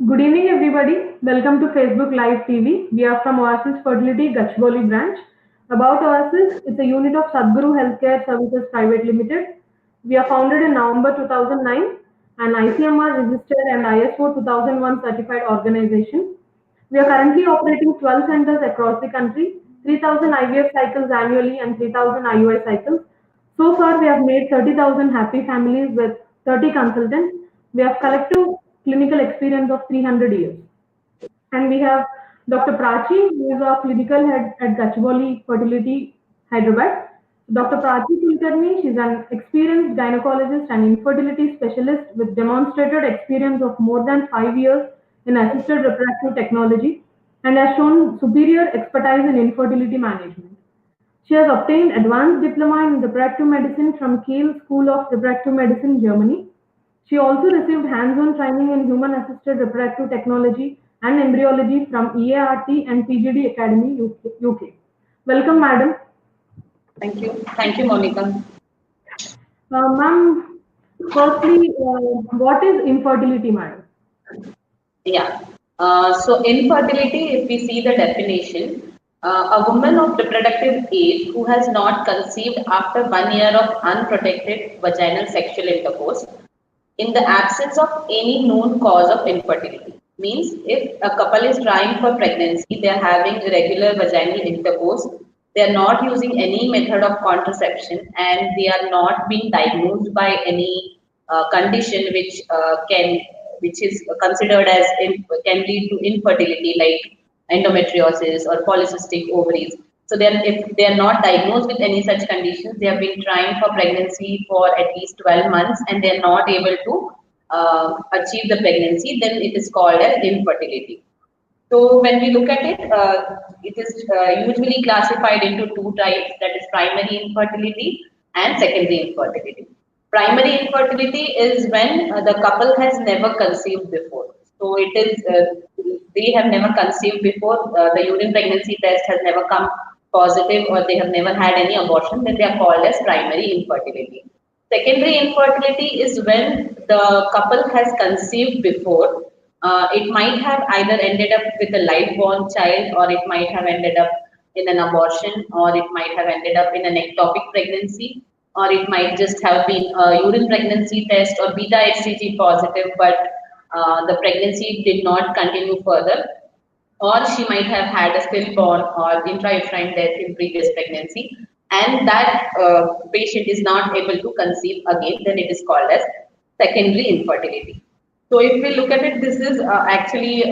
Good evening, everybody. Welcome to Facebook Live TV. We are from Oasis Fertility, Gachibowli branch. About Oasis, it's a unit of Sadguru Healthcare Services Private Limited. We are founded in November 2009 and ICMR registered and ISO 2001 certified organization. We are currently operating 12 centers across the country, 3,000 IVF cycles annually and 3,000 IUI cycles. So far, we have made 30,000 happy families with 30 consultants. We have collective clinical experience of 300 years. And we have Dr. Prachee, who is our clinical head at Gachibowli Fertility, Hyderabad. Dr. Prachee Kulkarni, she's an experienced gynecologist and infertility specialist with demonstrated experience of more than 5 years in assisted reproductive technology and has shown superior expertise in infertility management. She has obtained advanced diploma in reproductive medicine from Kiel School of Reproductive Medicine, Germany. She also received hands-on training in human-assisted reproductive technology and embryology from EART and PGD Academy, UK. Welcome, madam. Thank you. Thank you, Monica. Ma'am, firstly, what is infertility, madam? Yeah. So infertility, if we see the definition, a woman of reproductive age who has not conceived after 1 year of unprotected vaginal sexual intercourse in the absence of any known cause of infertility. Means if a couple is trying for pregnancy, they are having irregular vaginal intercourse, they are not using any method of contraception, and they are not being diagnosed by any condition which is considered as can lead to infertility, like endometriosis or polycystic ovaries. So if they are not diagnosed with any such conditions, they have been trying for pregnancy for at least 12 months and they are not able to achieve the pregnancy, then it is called as infertility. So when we look at it, it is usually classified into two types, that is primary infertility and secondary infertility. Primary infertility is when the couple has never conceived before. So it is they have never conceived before, the urine pregnancy test has never come positive or they have never had any abortion, then they are called as primary infertility. Secondary infertility is when the couple has conceived before. It might have either ended up with a live born child, or it might have ended up in an abortion, or it might have ended up in an ectopic pregnancy, or it might just have been a urine pregnancy test or beta HCG positive, but the pregnancy did not continue further, or she might have had a stillborn or intrauterine death in previous pregnancy, and that patient is not able to conceive again, then it is called as secondary infertility. So if we look at it, this is actually,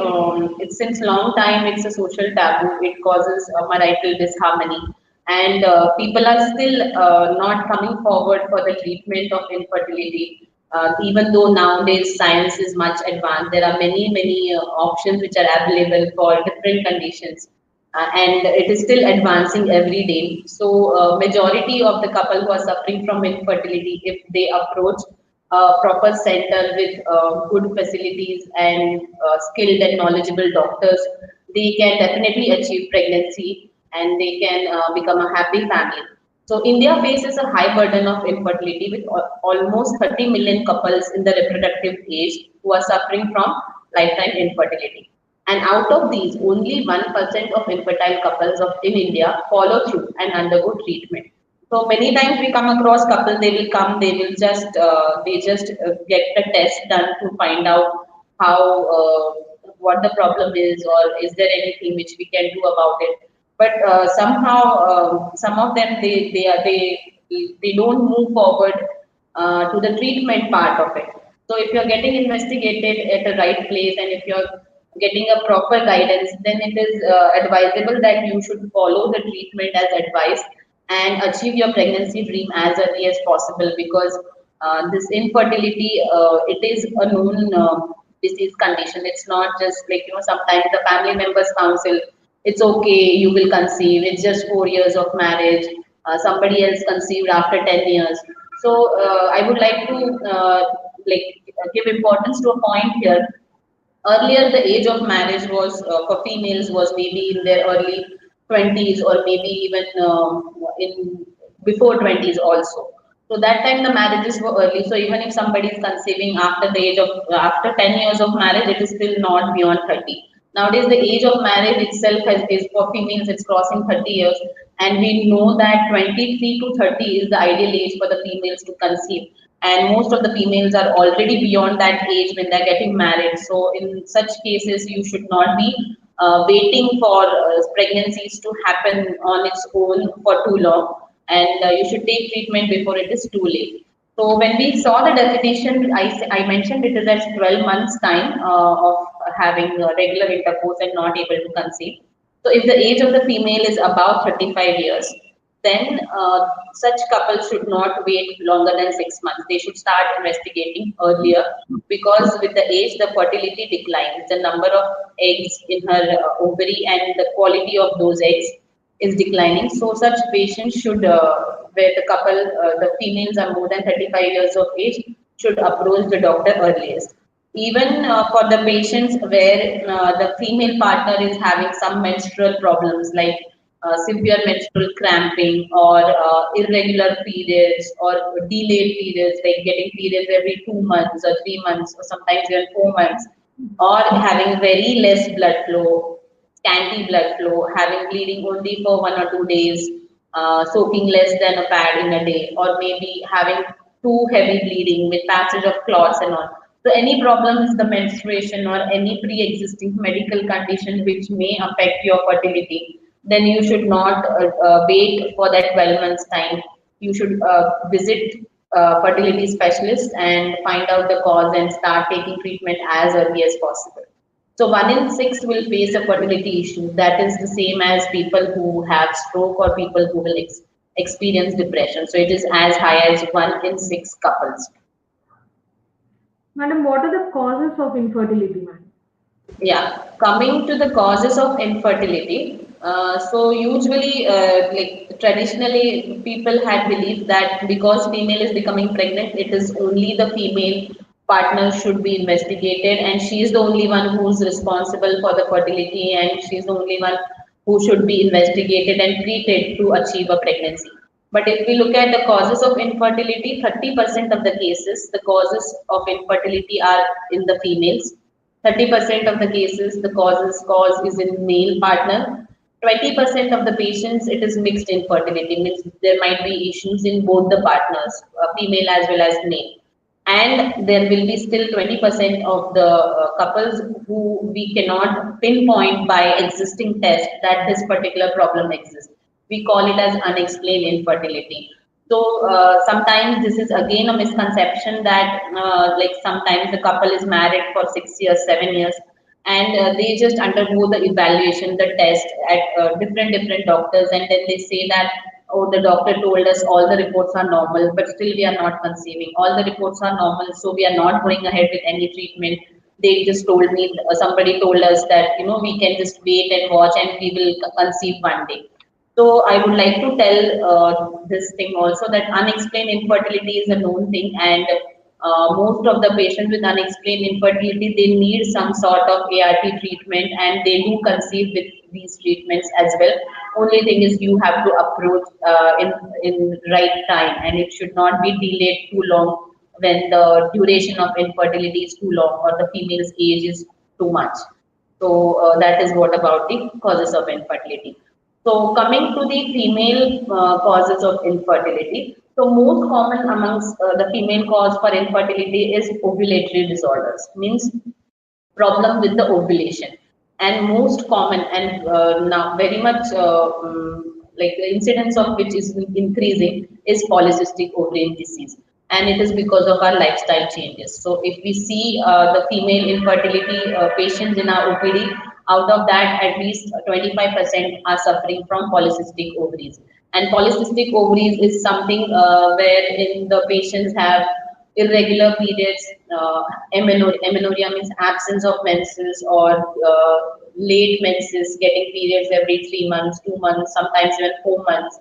it's since long time, it's a social taboo. It causes marital disharmony, and people are still not coming forward for the treatment of infertility. Even though nowadays science is much advanced, there are many options which are available for different conditions, and it is still advancing every day. So majority of the couple who are suffering from infertility, if they approach a proper center with good facilities and skilled and knowledgeable doctors, they can definitely achieve pregnancy and they can become a happy family. So India faces a high burden of infertility with almost 30 million couples in the reproductive age who are suffering from lifetime infertility. And out of these, only 1% of infertile couples in India follow through and undergo treatment. So many times we come across couples, they will come, they will just get the test done to find out how what the problem is, or is there anything which we can do about it. But somehow some of them they don't move forward to the treatment part of it. So if you're getting investigated at the right place and if you're getting a proper guidance, then it is advisable that you should follow the treatment as advised and achieve your pregnancy dream as early as possible, because this infertility, it is a known disease condition. It's not just like, sometimes the family members counsel, it's okay, you will conceive, it's just 4 years of marriage, somebody else conceived after 10 years. So I would like to give importance to a point here. Earlier, the age of marriage was for females was maybe in their early 20s, or maybe even in before 20s also. So that time the marriages were early. So even if somebody is conceiving after the age of after 10 years of marriage, it is still not beyond 30. Nowadays, the age of marriage itself is for females, it's crossing 30 years, and we know that 23 to 30 is the ideal age for the females to conceive. And most of the females are already beyond that age when they're getting married. So in such cases, you should not be waiting for pregnancies to happen on its own for too long, and you should take treatment before it is too late. So when we saw the definition, I mentioned it is at 12 months time of having regular intercourse and not able to conceive. So if the age of the female is above 35 years, then such couples should not wait longer than 6 months. They should start investigating earlier, because with the age, the fertility declines. The number of eggs in her ovary and the quality of those eggs is declining. So such patients should, where the couple, the females are more than 35 years of age, should approach the doctor earliest. Even for the patients where the female partner is having some menstrual problems like severe menstrual cramping or irregular periods or delayed periods, like getting periods every 2 months or 3 months or sometimes even 4 months, or having very less blood flow, scanty blood flow, having bleeding only for 1 or 2 days, soaking less than a pad in a day, or maybe having too heavy bleeding with passage of clots and all. So any problem is the menstruation or any pre-existing medical condition which may affect your fertility, then you should not wait for that 12 months time. You should visit fertility specialist and find out the cause and start taking treatment as early as possible. So 1 in 6 will face a fertility issue. That is the same as people who have stroke or people who will experience depression. So it is as high as 1 in 6 couples. Madam, what are the causes of infertility, madam? Yeah, coming to the causes of infertility. So usually, like traditionally, people had believed that because female is becoming pregnant, it is only the female partner should be investigated, and she is the only one who's responsible for the fertility, and she's the only one who should be investigated and treated to achieve a pregnancy. But if we look at the causes of infertility, 30% of the cases, the causes of infertility are in the females. 30% of the cases, the cause is in male partner. 20% of the patients, it is mixed infertility, means there might be issues in both the partners, female as well as male. And there will be still 20% of the couples who we cannot pinpoint by existing test that this particular problem exists. We call it as unexplained infertility. So sometimes this is again a misconception that like sometimes the couple is married for 6 years, 7 years, and they just undergo the evaluation, the test at different doctors, and then they say that, oh, the doctor told us all the reports are normal, but still we are not conceiving. All the reports are normal, so we are not going ahead with any treatment. They just told me, somebody told us that we can just wait and watch, and we will conceive one day. So I would like to tell this thing also, that unexplained infertility is a known thing, and most of the patients with unexplained infertility, they need some sort of ART treatment, and they do conceive with these treatments as well. Only thing is you have to approach in right time, and it should not be delayed too long when the duration of infertility is too long or the female's age is too much. So that is what about the causes of infertility. So coming to the female causes of infertility. So most common amongst the female cause for infertility is ovulatory disorders, means problem with the ovulation. And most common and now very much like the incidence of which is increasing is polycystic ovarian disease. And it is because of our lifestyle changes. So if we see the female infertility patients in our OPD, out of that, at least 25% are suffering from polycystic ovaries. And polycystic ovaries is something wherein the patients have irregular periods, amenorrhea means absence of menses, or late menses, getting periods every 3 months, 2 months, sometimes even 4 months,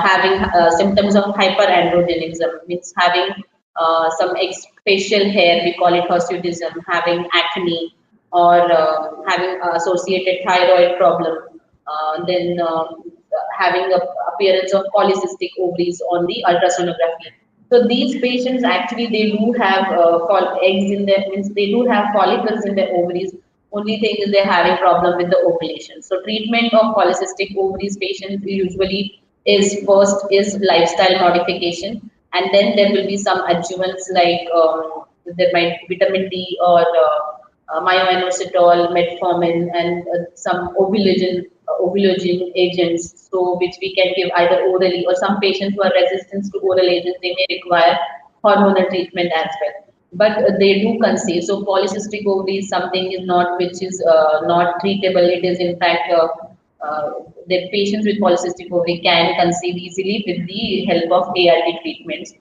having symptoms of hyperandrogenism, means having some facial hair, we call it hirsutism, having acne, or having associated thyroid problem, then having a appearance of polycystic ovaries on the ultrasonography. So these patients actually they do have eggs in their means they do have follicles in their ovaries. Only thing is they're having problem with the ovulation. So treatment of polycystic ovaries patients usually is first is lifestyle modification, and then there will be some adjuvants like there might be vitamin D or myoinositol, metformin, and some ovulogene agents, so which we can give either orally, or some patients who are resistant to oral agents, they may require hormonal treatment as well. But they do conceive. So polycystic ovary is something is not which is not treatable. It is in fact the patients with polycystic ovary can conceive easily with the help of ART treatments.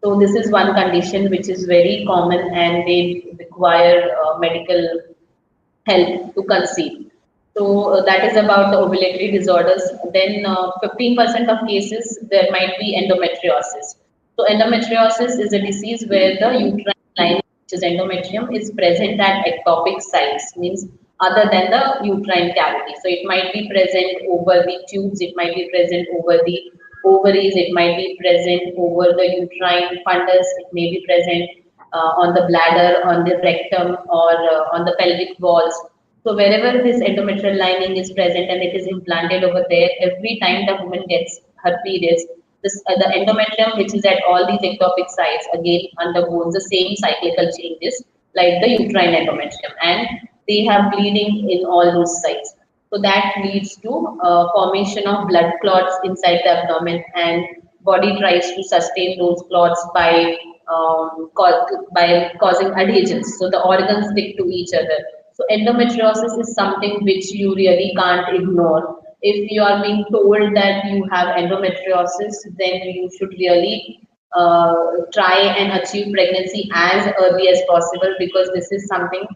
So this is one condition which is very common and they require medical help to conceive. So that is about the ovulatory disorders. Then 15% of cases there might be endometriosis. So endometriosis is a disease where the uterine lining, which is endometrium, is present at ectopic sites, means other than the uterine cavity. So it might be present over the tubes, it might be present over the ovaries, it might be present over the uterine fundus, it may be present on the bladder, on the rectum, or on the pelvic walls. So wherever this endometrial lining is present and it is implanted over there, every time the woman gets her periods, the endometrium, which is at all these ectopic sites, again undergoes the same cyclical changes like the uterine endometrium, and they have bleeding in all those sites. So that leads to formation of blood clots inside the abdomen, and body tries to sustain those clots by causing adhesions. So the organs stick to each other. So endometriosis is something which you really can't ignore. If you are being told that you have endometriosis, then you should really try and achieve pregnancy as early as possible, because this is something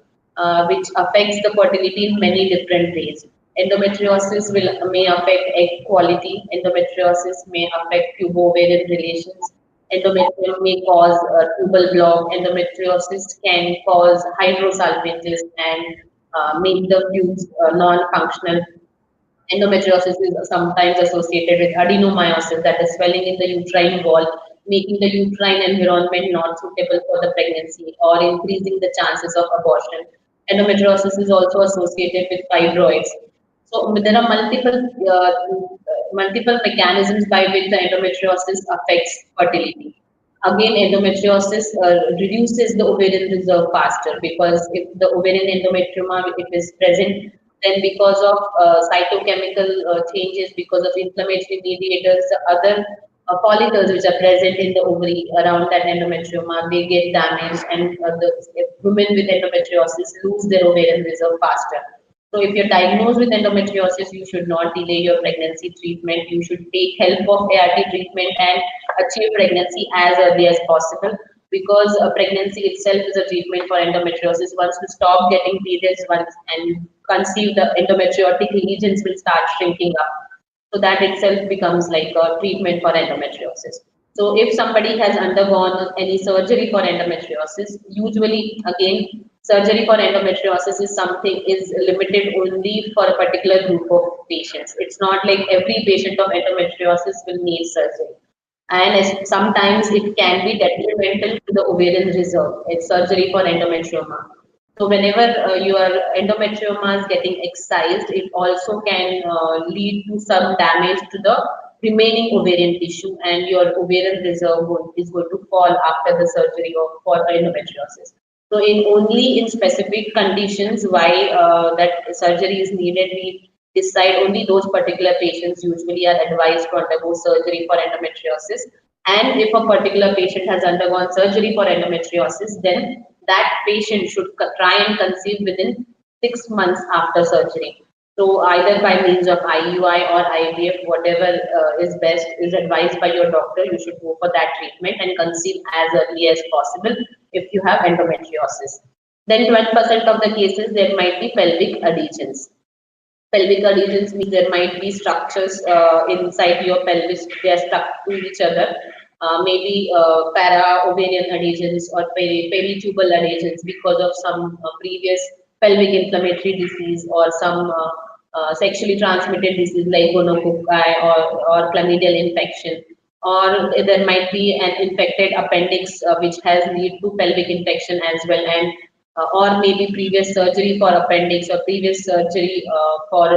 which affects the fertility in many different ways. Endometriosis may affect egg quality. Endometriosis may affect tubo-ovarian relations. Endometrium may cause tubal block. Endometriosis can cause hydrosalpinges and make the tubes non-functional. Endometriosis is sometimes associated with adenomyosis, that is swelling in the uterine wall, making the uterine environment not suitable for the pregnancy or increasing the chances of abortion. Endometriosis is also associated with fibroids. So there are multiple mechanisms by which the endometriosis affects fertility. Again, endometriosis reduces the ovarian reserve faster, because if the ovarian endometrioma if is present, then because of cytochemical changes, because of inflammatory mediators, the other follicles which are present in the ovary around that endometrioma, they get damaged, and the women with endometriosis lose their ovarian reserve faster. So if you're diagnosed with endometriosis, you should not delay your pregnancy treatment. You should take help of ART treatment and achieve pregnancy as early as possible, because pregnancy itself is a treatment for endometriosis. Once you stop getting periods once and conceive, the endometriotic lesions will start shrinking up. So that itself becomes like a treatment for endometriosis. So if somebody has undergone any surgery for endometriosis, usually again surgery for endometriosis is something is limited only for a particular group of patients. It's not like every patient of endometriosis will need surgery. And sometimes it can be detrimental to the ovarian reserve. It's surgery for endometrioma. So whenever your endometrioma is getting excised, it also can lead to some damage to the remaining ovarian tissue, and your ovarian reserve is going to fall after the surgery for endometriosis. So only in specific conditions why that surgery is needed, we decide only those particular patients usually are advised to undergo surgery for endometriosis. And if a particular patient has undergone surgery for endometriosis, then that patient should try and conceive within 6 months after surgery. So either by means of IUI or IVF, whatever is best is advised by your doctor, you should go for that treatment and conceive as early as possible if you have endometriosis. Then 12% of the cases there might be pelvic adhesions. Pelvic adhesions means there might be structures inside your pelvis, they are stuck to each other. Maybe para-ovarian adhesions or peritubal adhesions because of some previous pelvic inflammatory disease or some sexually transmitted disease like gonococci or chlamydial infection, or there might be an infected appendix which has lead to pelvic infection as well, and or maybe previous surgery for appendix or previous surgery for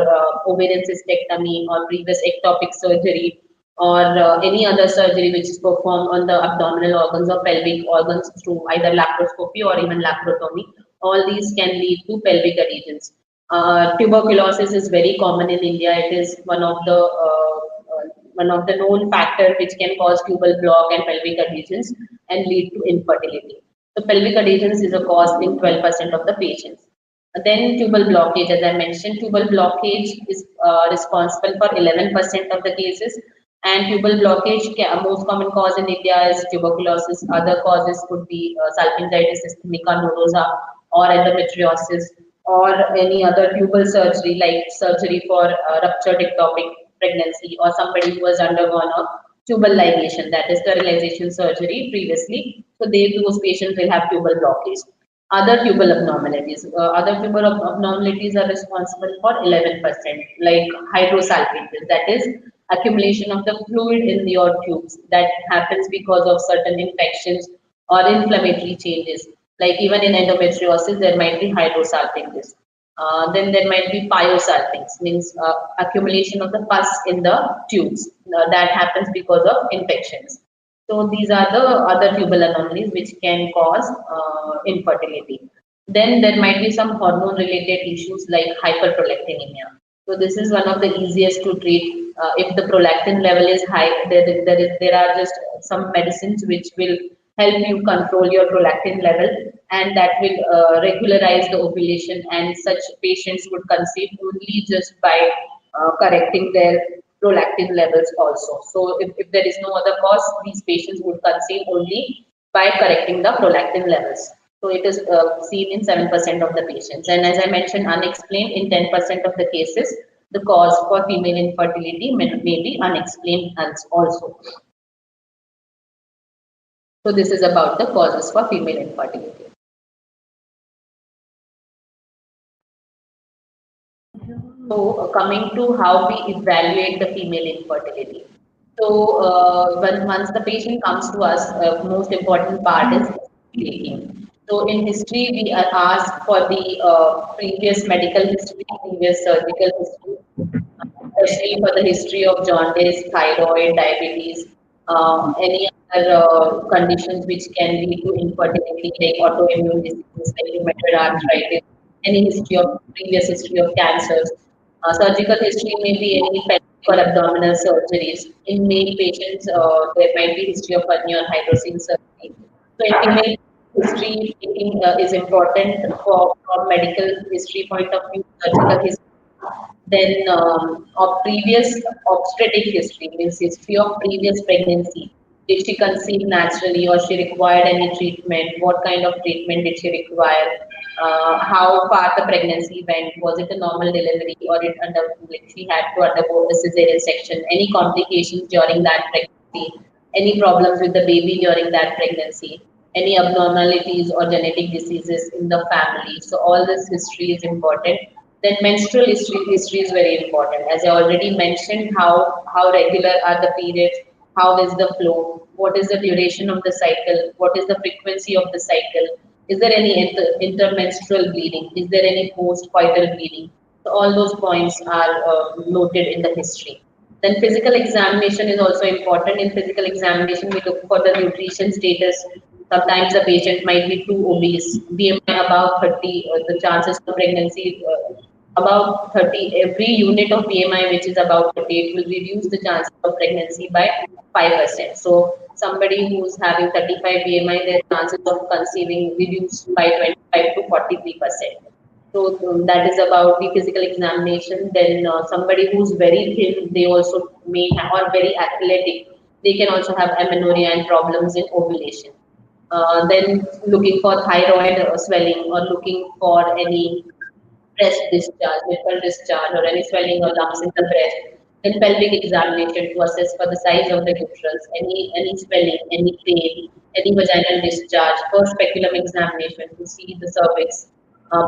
ovarian cystectomy or previous ectopic surgery or any other surgery which is performed on the abdominal organs or pelvic organs through either laparoscopy or even laparotomy. All these can lead to pelvic adhesions. Tuberculosis is very common in India. It is one of the known factors which can cause tubal block and pelvic adhesions and lead to infertility. So pelvic adhesions is a cause in 12% of the patients. Then tubal blockage, as I mentioned, tubal blockage is responsible for 11% of the cases. And tubal blockage, most common cause in India is tuberculosis. Other causes could be salpingitis systemica nodosa or endometriosis or any other tubal surgery like surgery for ruptured ectopic pregnancy or somebody who has undergone a tubal ligation, that is sterilization surgery previously. So those patients will have tubal blockage. Other tubal abnormalities are responsible for 11%, like hydrosalpingo, that is accumulation of the fluid in your tubes that happens because of certain infections or inflammatory changes. Like even in endometriosis, there might be hydrosalpingo. Then there might be pyosalpinx, means accumulation of the pus in the tubes. That happens because of infections. So these are the other tubal anomalies which can cause infertility. Then there might be some hormone related issues like hyperprolactinemia. So this is one of the easiest to treat. If the prolactin level is high, there are just some medicines which will help you control your prolactin level, and that will regularize the ovulation, and such patients would conceive only just by correcting their prolactin levels also. So if there is no other cause, these patients would conceive only by correcting the prolactin levels. So it is seen in 7% of the patients. And as I mentioned, unexplained in 10% of the cases. The cause for female infertility may be unexplained also. So this is about the causes for female infertility. So coming to how we evaluate the female infertility. So once the patient comes to us, most important part is taking. So in history, we are asked for the previous medical history, previous surgical history, especially for the history of jaundice, thyroid, diabetes, any other conditions which can lead to infertility, like autoimmune diseases like rheumatoid arthritis, any history of previous history of cancers. Surgical history may be any pelvic or abdominal surgeries. In male patients, there might be history of hernia or hydrocele surgery. So in female history is important for from medical history point of view, surgical history. Then of previous obstetric history, means history of previous pregnancy. Did she conceive naturally or she required any treatment? What kind of treatment did she require? How far the pregnancy went? Was it a normal delivery or like she had to undergo a cesarean section? Any complications during that pregnancy? Any problems with the baby during that pregnancy? Any abnormalities or genetic diseases in the family? So all this history is important. Then menstrual history is very important. As I already mentioned, how regular are the periods, how is the flow, what is the duration of the cycle, what is the frequency of the cycle, is there any intermenstrual bleeding, is there any postcoital bleeding. So all those points are noted in the history. Then physical examination is also important. In physical examination, we look for the nutrition status. Sometimes the patient might be too obese, BMI above 30, the chances of pregnancy about 30. Every unit of BMI which is about 30, it will reduce the chances of pregnancy by 5%. So somebody who's having 35 BMI, their chances of conceiving reduced by 25 to 43%. So that is about the physical examination. Then somebody who's very thin, they also may have, or very athletic, they can also have amenorrhea and problems in ovulation. Then looking for thyroid swelling or looking for any breast discharge, nipple discharge, or any swelling or lumps in the breast. Then pelvic examination to assess for the size of the uterus, any swelling, any pain, any vaginal discharge. First speculum examination to see the cervix,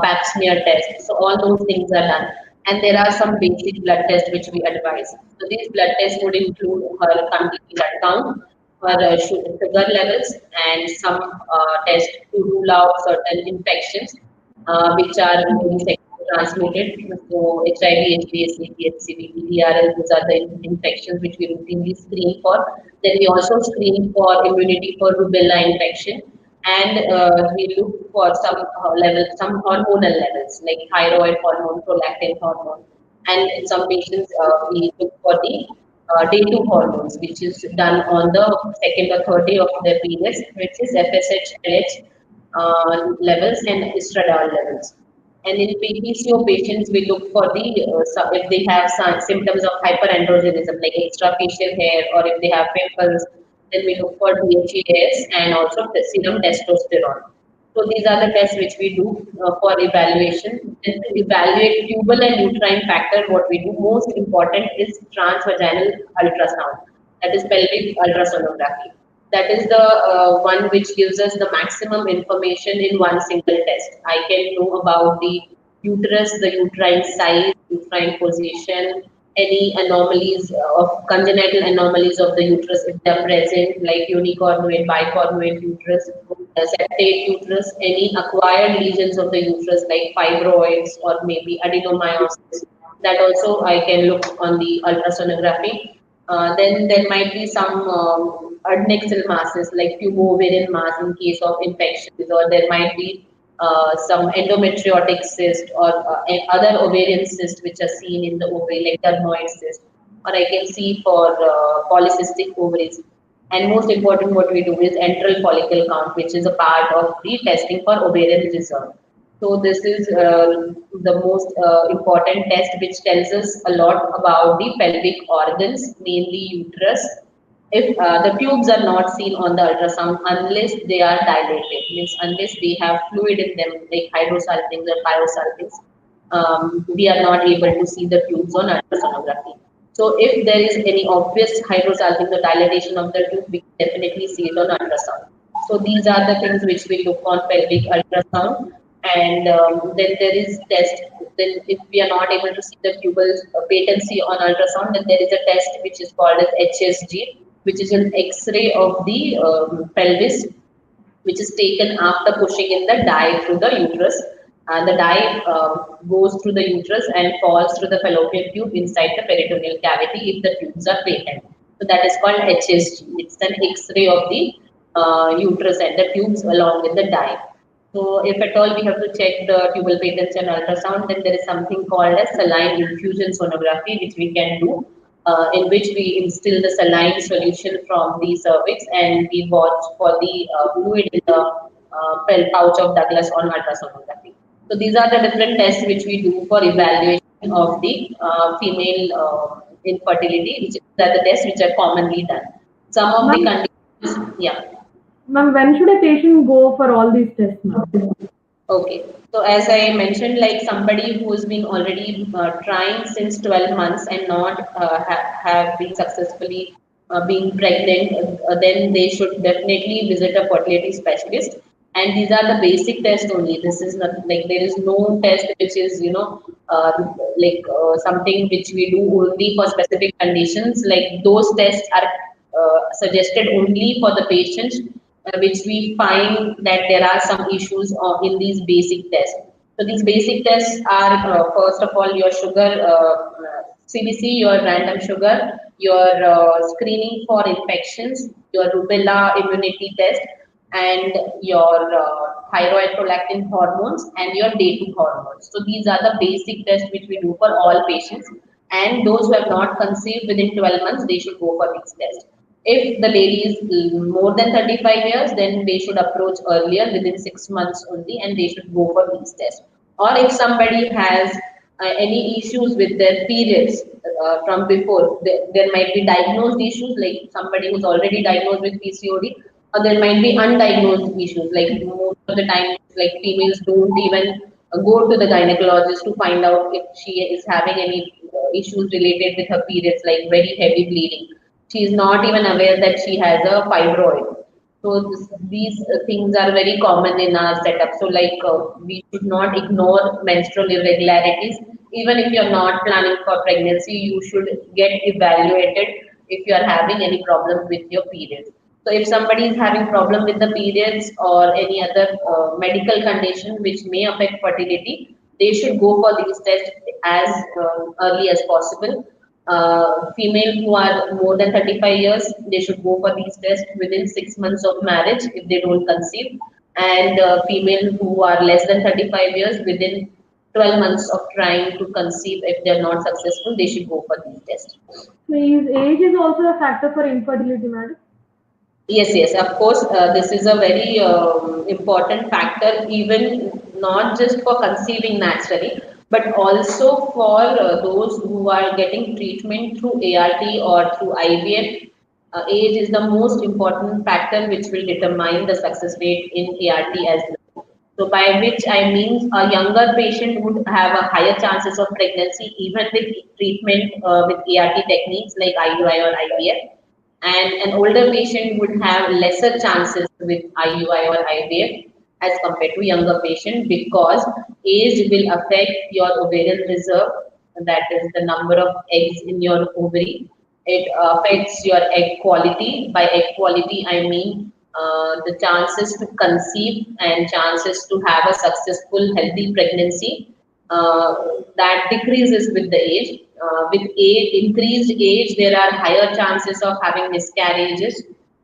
pap smear test. So all those things are done. And there are some basic blood tests which we advise. So these blood tests would include her complete blood count, her sugar levels, and some tests to rule out certain infections which are maybe sexually transmitted. So HIV, HBsAg, HCV, DRL, these are the infections which we routinely screen for. Then we also screen for immunity for rubella infection, and we look for some some hormonal levels like thyroid hormone, prolactin hormone, and in some patients we look for the day two hormones, which is done on the second or third day of their periods, which is FSH, LH levels and estradiol levels. And in PCO patients, we look for the if they have some symptoms of hyperandrogenism like extra facial hair, or if they have pimples, then we look for DHEAS and also the serum testosterone. So these are the tests which we do for evaluation. Then to evaluate tubal and uterine factor, what we do most important is transvaginal ultrasound, that is pelvic ultrasonography. That is the one which gives us the maximum information in one single test. I can know about the uterus, the uterine size, uterine position, any anomalies of congenital anomalies of the uterus if they are present, like unicornuate, bicornuate uterus, septate uterus, any acquired lesions of the uterus like fibroids or maybe adenomyosis. That also I can look on the ultrasonography. Then there might be some adnexal masses like tubo-ovarian mass in case of infections, or there might be some endometriotic cyst or other ovarian cyst which are seen in the ovary like dermoid cyst, or I can see for polycystic ovaries. And most important, what we do is enteral follicle count, which is a part of the testing for ovarian reserve. So this is the most important test which tells us a lot about the pelvic organs, mainly uterus. If the tubes are not seen on the ultrasound unless they are dilated, means unless they have fluid in them like hydrosalpinx or pyrosalpinx, we are not able to see the tubes on ultrasonography. So if there is any obvious hydrosalpinx or dilatation of the tube, we can definitely see it on ultrasound. So these are the things which we look on pelvic ultrasound. And then there is test. Then if we are not able to see the tubal patency on ultrasound, then there is a test which is called as HSG, which is an X-ray of the pelvis, which is taken after pushing in the dye through the uterus. And the dye goes through the uterus and falls through the fallopian tube inside the peritoneal cavity if the tubes are patent. So that is called HSG. It's an X-ray of the uterus and the tubes along with the dye. So if at all we have to check the tubal patency and ultrasound, then there is something called as saline infusion sonography, which we can do, in which we instill the saline solution from the cervix and we watch for the fluid in the pouch of Douglas on ultrasonography. So these are the different tests which we do for evaluation of the female infertility, which are the tests which are commonly done. Some of the Ma'am, conditions, yeah. ma'am, when should a patient go for all these tests, ma'am? Okay, so as I mentioned, like somebody who has been already trying since 12 months and not have been successfully being pregnant, then they should definitely visit a fertility specialist. And these are the basic tests only. This is not like there is no test which is, something which we do only for specific conditions. Like those tests are suggested only for the patients which we find that there are some issues in these basic tests. So these basic tests are first of all your sugar, CBC, your random sugar, your screening for infections, your rubella immunity test, and your thyroid prolactin hormones and your day 2 hormones. So these are the basic tests which we do for all patients. And those who have not conceived within 12 months, they should go for these tests. If the lady is more than 35 years, then they should approach earlier within 6 months only and they should go for these tests. Or if somebody has any issues with their periods from before, there might be diagnosed issues like somebody who's already diagnosed with PCOD, or there might be undiagnosed issues like most of the time, like females don't even go to the gynecologist to find out if she is having any issues related with her periods, like very heavy bleeding. She is not even aware that she has a fibroid. So these things are very common in our setup. So like we should not ignore menstrual irregularities even if you're not planning for pregnancy, you should get evaluated if you are having any problem with your periods. So if somebody is having problem with the periods or any other medical condition which may affect fertility, they should go for these tests as early as possible. Female who are more than 35 years, they should go for these tests within 6 months of marriage if they don't conceive. And female who are less than 35 years, within 12 months of trying to conceive, if they're not successful, they should go for these tests. So is age is also a factor for infertility, madam? Yes, yes, of course. This is a very important factor, even not just for conceiving naturally, but also for those who are getting treatment through ART or through IVF. Age is the most important factor which will determine the success rate in ART as well. So, by which I mean a younger patient would have a higher chances of pregnancy even with treatment with ART techniques like IUI or IVF, and an older patient would have lesser chances with IUI or IVF as compared to younger patient, because age will affect your ovarian reserve, that is the number of eggs in your ovary. It affects your egg quality. By egg quality, I mean the chances to conceive and chances to have a successful, healthy pregnancy. That decreases with the age. With age, increased age, there are higher chances of having miscarriages,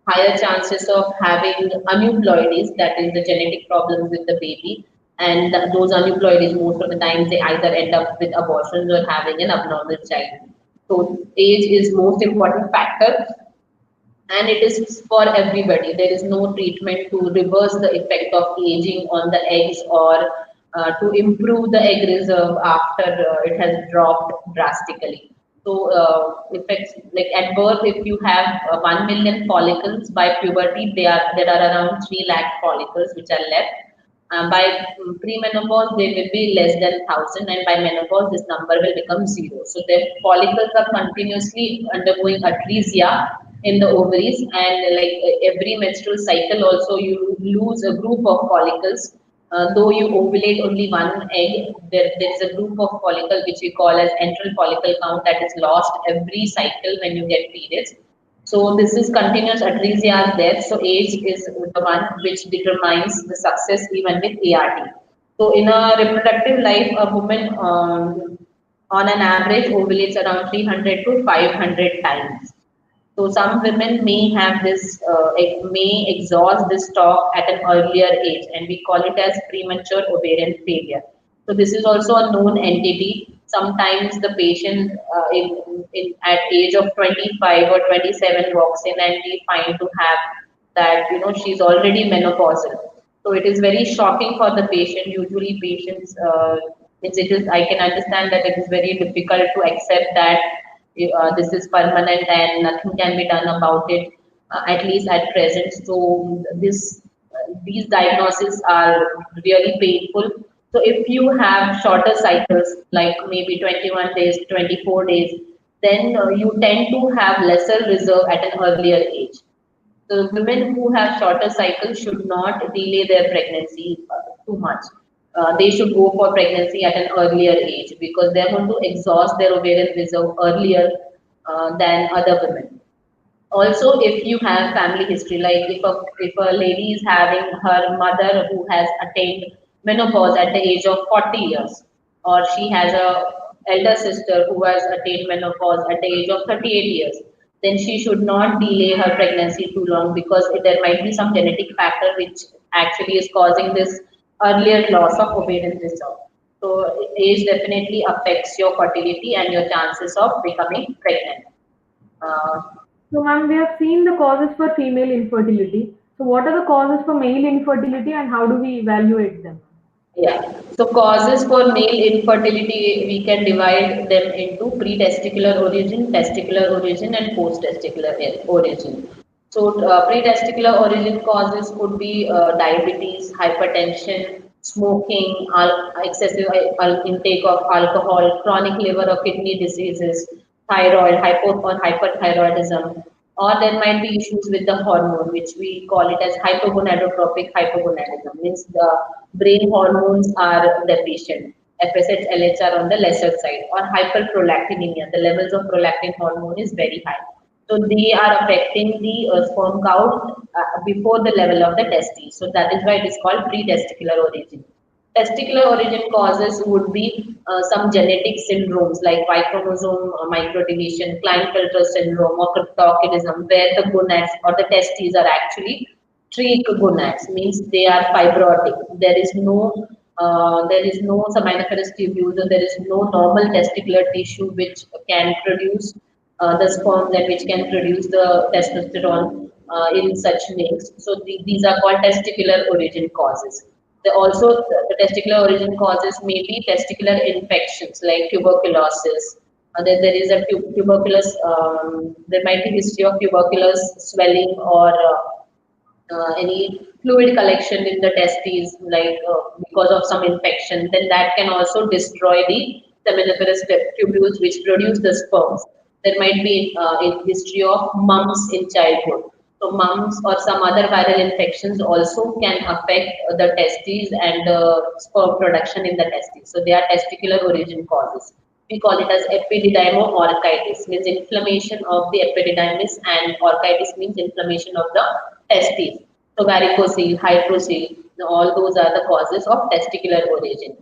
higher chances of having aneuploidies, that is the genetic problems with the baby. And those aneuploidies, most of the times, they either end up with abortions or having an abnormal child. So age is most important factor, and it is for everybody. There is no treatment to reverse the effect of aging on the eggs, or to improve the egg reserve after it has dropped drastically. So, effects like at birth, if you have 1 million follicles, by puberty, there are around 3 lakh follicles which are left. By premenopause, they will be less than 1,000, and by menopause, this number will become zero. So their follicles are continuously undergoing atresia in the ovaries, and like every menstrual cycle, also you lose a group of follicles. Though you ovulate only one egg, there is a group of follicle which we call as enteral follicle count that is lost every cycle when you get periods. So this is continuous atresia there. So age is the one which determines the success even with ART. So in a reproductive life, a woman on an average ovulates around 300 to 500 times. So some women may have this, may exhaust this stock at an earlier age, and we call it as premature ovarian failure. So this is also a known entity. Sometimes the patient at age of 25 or 27 walks in, and we find to have that, she's already menopausal. So it is very shocking for the patient. Usually patients, it is, I can understand that it is very difficult to accept that this is permanent and nothing can be done about it, at least at present. So these diagnoses are really painful. So if you have shorter cycles, like maybe 21 days, 24 days, then you tend to have lesser reserve at an earlier age. So women who have shorter cycles should not delay their pregnancy too much. They should go for pregnancy at an earlier age, because they're going to exhaust their ovarian reserve earlier than other women. Also, if you have family history, like if a lady is having her mother who has attained menopause at the age of 40 years, or she has a elder sister who has attained menopause at the age of 38 years, then she should not delay her pregnancy too long, because there might be some genetic factor which actually is causing this earlier loss of ovarian reserve. So age definitely affects your fertility and your chances of becoming pregnant. Uh, So, ma'am, we have seen the causes for female infertility. So, what are the causes for male infertility and how do we evaluate them? Yeah. So causes for male infertility, we can divide them into pre-testicular origin, testicular origin, and post-testicular origin. So pre-testicular origin causes could be diabetes, hypertension, smoking, excessive intake of alcohol, chronic liver or kidney diseases, thyroid, hypo or hyperthyroidism, or there might be issues with the hormone, which we call it as hypogonadotropic hypogonadism, means the brain hormones are deficient. FSH, LH are on the lesser side, or hyperprolactinemia. The levels of prolactin hormone is very high. So they are affecting the sperm count before the level of the testes. So that is why it is called pre-testicular origin. Testicular origin causes would be some genetic syndromes like Y chromosome microdeletion, Klinefelter syndrome, or cryptorchidism, where the gonads or the testes are actually treat gonads, means they are fibrotic. There is no seminiferous tubules, or there is no normal testicular tissue which can produce the sperms and which can produce the testosterone in such mix. So these are called testicular origin causes. The testicular origin causes may be testicular infections like tuberculosis. There is a tuberculous. There might be history of tuberculous swelling or any fluid collection in the testes, like because of some infection. Then that can also destroy the seminiferous tubules which produce the sperms. There might be a history of mumps in childhood. So mumps or some other viral infections also can affect the testes and the sperm production in the testes. So they are testicular origin causes. We call it as epididymo-orchitis, means inflammation of the epididymis, and orchitis means inflammation of the testes. So varicocele, hydrocele, all those are the causes of testicular origin.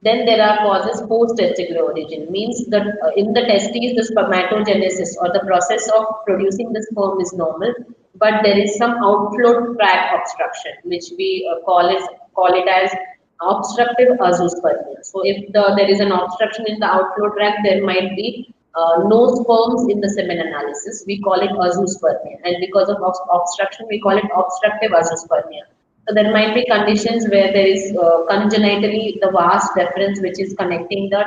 Then there are causes post-testicular origin, means that in the testes, the spermatogenesis or the process of producing the sperm is normal, but there is some outflow tract obstruction, which we call it as obstructive azoospermia. So if there is an obstruction in the outflow tract, there might be no sperms in the semen analysis. We call it azoospermia, and because of obstruction, we call it obstructive azoospermia. So there might be conditions where there is congenitally the vas deferens which is connecting the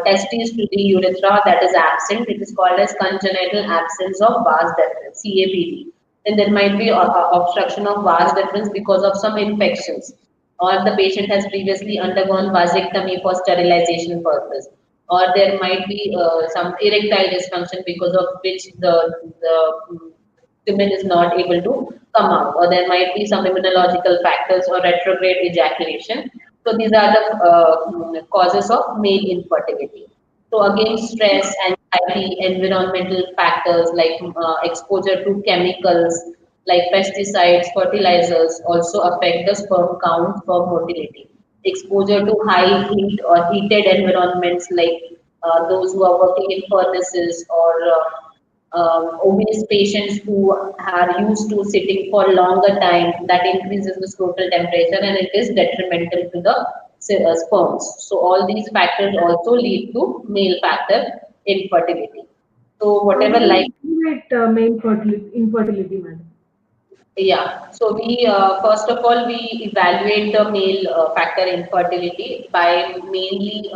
testes to the urethra, that is absent. It is called as congenital absence of vas deferens, CABD. Then there might be obstruction of vas deferens because of some infections, or the patient has previously undergone vasectomy for sterilization purpose, or there might be some erectile dysfunction because of which the semen is not able to come out, or there might be some immunological factors or retrograde ejaculation. So these are the causes of male infertility. So again, stress, anxiety, environmental factors like exposure to chemicals like pesticides, fertilizers also affect the sperm count for motility. Exposure to high heat or heated environments like those who are working in furnaces, or obese patients who are used to sitting for longer time, that increases the scrotal temperature and it is detrimental to the sperms. So all these factors also lead to male factor infertility. So How whatever, do like, we estimate male infertility, madam? yeah, so we first of all we evaluate the male factor infertility by mainly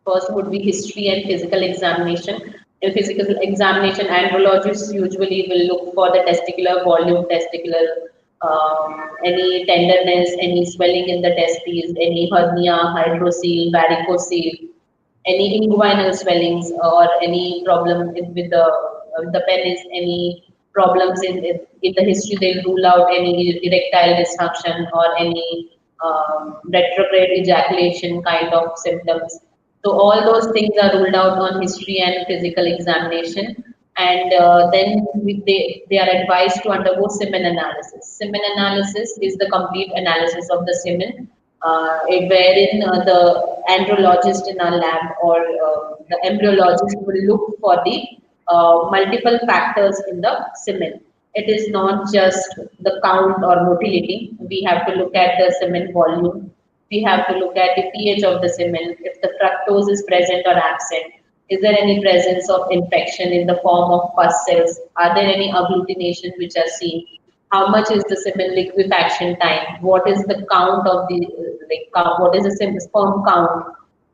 first would be history and physical examination. In physical examination, andrologists usually will look for the testicular volume, testicular any tenderness, any swelling in the testes, any hernia, hydrocele, varicocele, any inguinal swellings, or any problem with the penis, any problems in the history, they'll rule out any erectile dysfunction or any retrograde ejaculation kind of symptoms. So all those things are ruled out on history and physical examination, and then they are advised to undergo semen analysis. Semen analysis is the complete analysis of the semen, wherein the andrologist in our lab or the embryologist will look for the multiple factors in the semen. It is not just the count or motility. We have to look at the semen volume. We have to look at the pH of the semen, if the fructose is present or absent. Is there any presence of infection in the form of pus cells? Are there any agglutination which are seen? How much is the semen liquefaction time? What is the count of the count? What is the sperm count?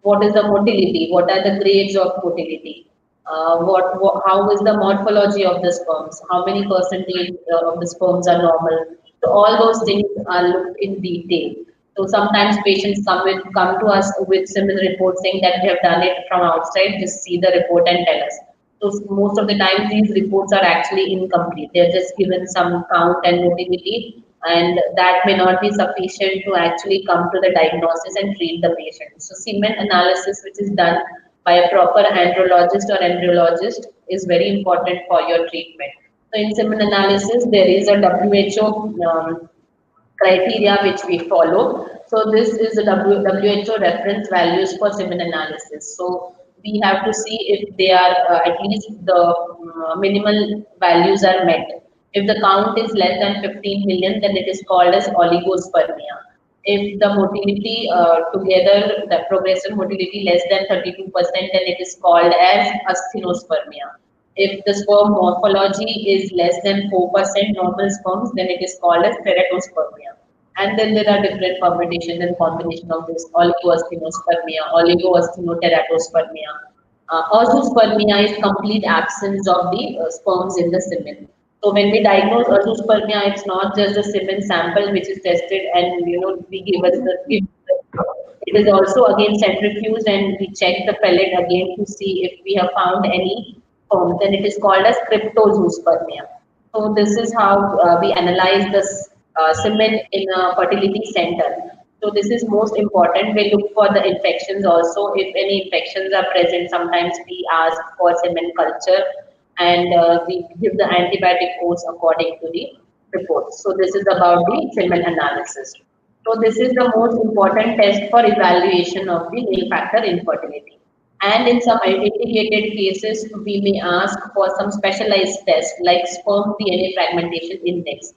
What is the motility? What are the grades of motility? How is the morphology of the sperms? How many percentage of the sperms are normal? So all those things are looked in detail. So sometimes patients come to us with similar reports saying that we have done it from outside, just see the report and tell us. So most of the time these reports are actually incomplete. They're just given some count and motility, and that may not be sufficient to actually come to the diagnosis and treat the patient. So semen analysis, which is done by a proper andrologist or embryologist, is very important for your treatment. So in semen analysis, there is a WHO criteria which we follow. So this is the WHO reference values for semen analysis. So we have to see if they are at least the minimal values are met. If the count is less than 15 million, then it is called as oligospermia. If the motility together, the progressive motility less than 32%, then it is called as asthenospermia. If the sperm morphology is less than 4% normal sperms, then it is called as teratospermia. And then there are different permutations and combination of this oligoasthenospermia, oligoasthenoteratospermia. Azoospermia is complete absence of the sperms in the semen. So when we diagnose azoospermia, it's not just the semen sample which is tested and we give us the give. It is also again centrifuged and we check the pellet again to see if we have found any sperms. Then it is called as cryptozoospermia. So this is how we analyze this semen in a fertility center. So this is most important. We look for the infections also. If any infections are present, sometimes we ask for semen culture and we give the antibiotic course according to the report. So this is about the semen analysis. So this is the most important test for evaluation of the male factor infertility. And in some indicated cases, we may ask for some specialized tests like sperm DNA fragmentation index.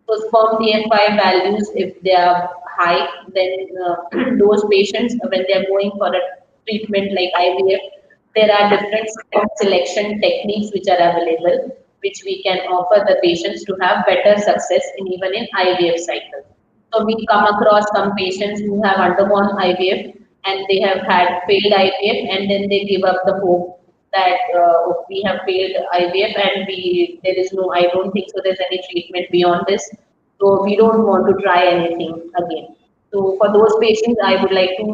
So sperm DFI values, if they are high, then those patients, when they are going for a treatment like IVF, there are different sperm selection techniques which are available, which we can offer the patients to have better success in even in IVF cycle. So we come across some patients who have undergone IVF and they have had failed IVF and then they give up the hope that we have failed IVF and there is no, I don't think so there's any treatment beyond this. So we don't want to try anything again. So for those patients, I would like to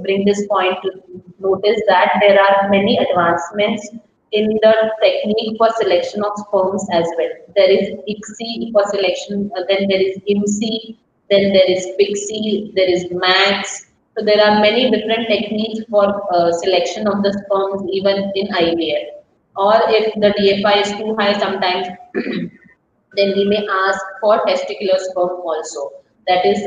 bring this point to notice that there are many advancements in the technique for selection of sperms as well. There is ICSI for selection, then there is IMSI, then there is PIXI, there is MAX. So there are many different techniques for selection of the sperms even in IVF. Or if the DFI is too high, sometimes then we may ask for testicular sperm also. That is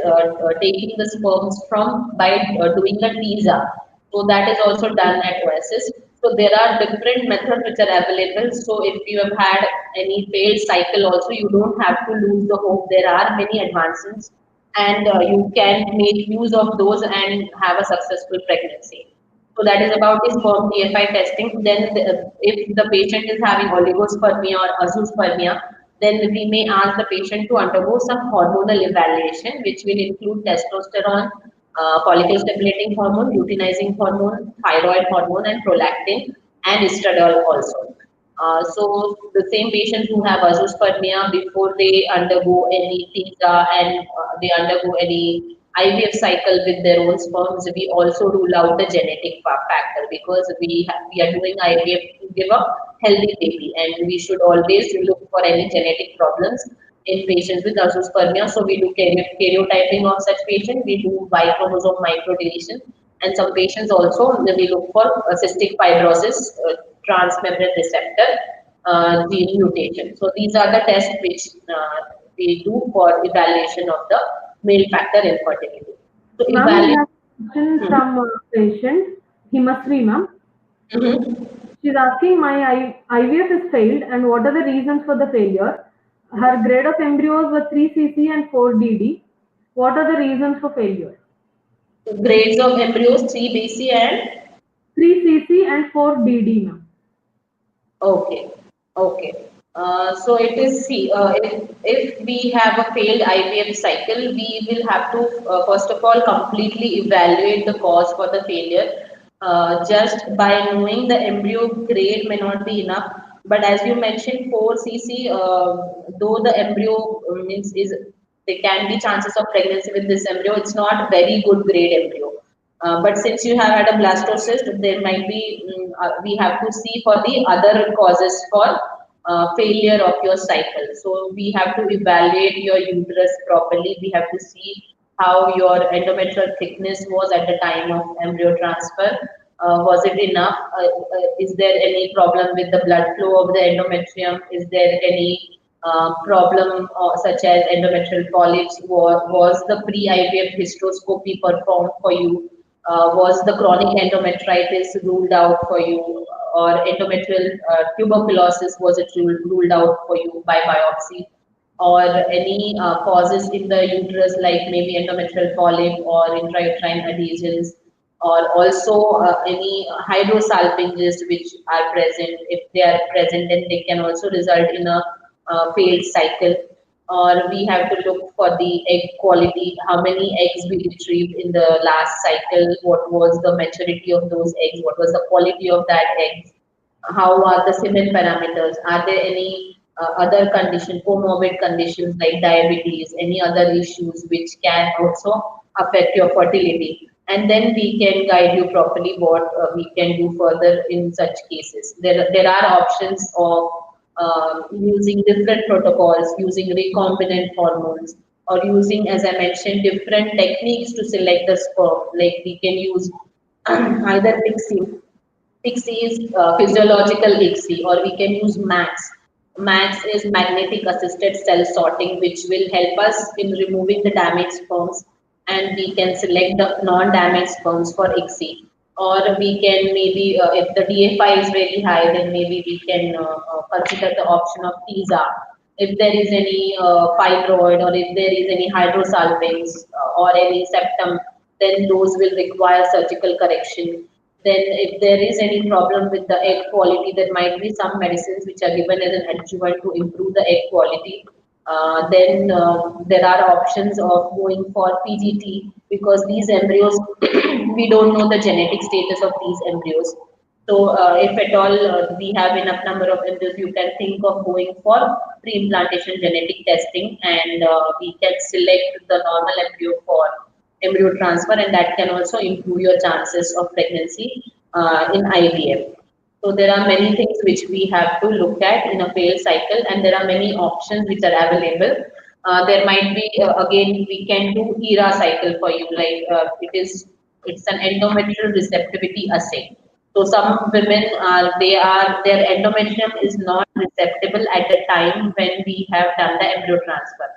taking the sperms from by doing the TISA. So that is also done at Oasis. So there are different methods which are available. So if you have had any failed cycle also, you don't have to lose the hope. There are many advances and you can make use of those and have a successful pregnancy. So that is about the sperm DFI testing. Then if the patient is having oligospermia or azoospermia, then we may ask the patient to undergo some hormonal evaluation, which will include testosterone, follicle stimulating hormone, luteinizing hormone, thyroid hormone, and prolactin, and estradiol also. So the same patients who have azoospermia, before they undergo any TISA and they undergo any IVF cycle with their own sperms, we also rule out the genetic factor because we are doing IVF to give a healthy baby, and we should always look for any genetic problems in patients with azoospermia. So we do karyotyping of such patients, we do Y chromosome microdeletion, and some patients also we look for cystic fibrosis, transmembrane receptor gene mutation. So these are the tests which we do for evaluation of the male factor infertility. So Ma'am, we evaluate. have a question from a patient, Himasri ma'am. Mhm. She's asking, my IVF is failed and what are the reasons for the failure? Her grade of embryos were 3cc and 4dd. What are the reasons for failure? Grades of embryos 3 BC and 3cc and 4dd, ma'am. okay, okay. So it is see if we have a failed IVF cycle, we will have to first of all completely evaluate the cause for the failure. Just by knowing the embryo grade may not be enough, but as you mentioned, 4cc, though the embryo means is there can be chances of pregnancy with this embryo. It's not very good grade embryo. But since you have had a blastocyst, there might be we have to see for the other causes for failure of your cycle. So we have to evaluate your uterus properly. We have to see how your endometrial thickness was at the time of embryo transfer. Was it enough? Is there any problem with the blood flow of the endometrium? Is there any problem such as endometrial polyps? Was the pre-IVF hysteroscopy performed for you? Was the chronic endometritis ruled out for you, or endometrial tuberculosis, was it ruled out for you by biopsy, or any causes in the uterus like maybe endometrial polyp or intrauterine adhesions, or also any hydrosalpinges which are present. If they are present, then they can also result in a failed cycle. Or we have to look for the egg quality, how many eggs we retrieved in the last cycle, what was the maturity of those eggs, what was the quality of that eggs, how are the semen parameters, are there any other condition, comorbid conditions like diabetes, any other issues which can also affect your fertility. And then we can guide you properly what we can do further in such cases. There are options of using different protocols, using recombinant hormones, or using, as I mentioned, different techniques to select the sperm. Like we can use either Pixie. Pixie is physiological ICSI, or we can use MAX. MAX is magnetic assisted cell sorting, which will help us in removing the damaged sperms, and we can select the non-damaged sperms for ICSI. Or we can maybe, if the DFI is very high, then maybe we can consider the option of TISA. If there is any fibroid, or if there is any hydrosalpinx or any septum, then those will require surgical correction. Then if there is any problem with the egg quality, there might be some medicines which are given as an adjuvant to improve the egg quality. Then there are options of going for PGT, because these embryos, we don't know the genetic status of these embryos. So if at all we have enough number of embryos, you can think of going for pre-implantation genetic testing, and we can select the normal embryo for embryo transfer, and that can also improve your chances of pregnancy in IVF. So there are many things which we have to look at in a failed cycle, and there are many options which are available. There might be again, we can do ERA cycle for you, like it's an endometrial receptivity assay. So some women are, their endometrium is not receptible at the time when we have done the embryo transfer.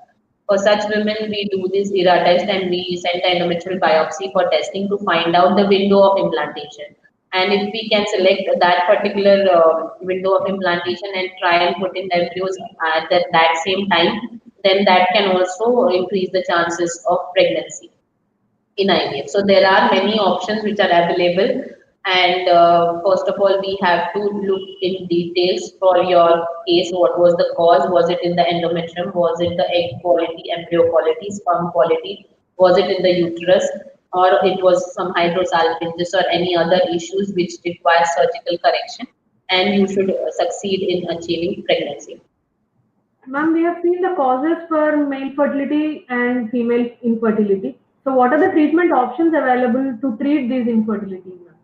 For such women, we do this ERA test, and we send the endometrial biopsy for testing to find out the window of implantation. And if we can select that particular window of implantation and try and put in the embryos at that same time, then that can also increase the chances of pregnancy in IVF. So there are many options which are available, and first of all, we have to look in details for your case. What was the cause? Was it in the endometrium? Was it the egg quality, embryo quality, sperm quality? Was it in the uterus? Or it was some hydrosalpinges or any other issues which require surgical correction, and you should succeed in achieving pregnancy. Ma'am, we have seen the causes for male fertility and female infertility. So, what are the treatment options available to treat these infertilities, ma'am?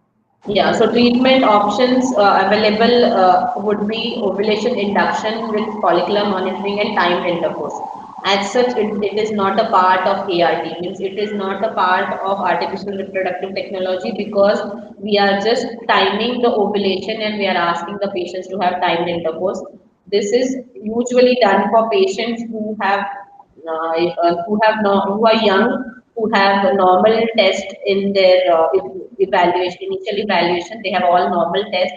Yeah, so treatment options available would be ovulation induction with follicular monitoring and timed intercourse. As such, it is not a part of ART, means it is not a part of artificial reproductive technology, because we are just timing the ovulation and we are asking the patients to have timed intercourse. This is usually done for patients who are young, who have a normal test in their evaluation, initial evaluation. They have all normal tests.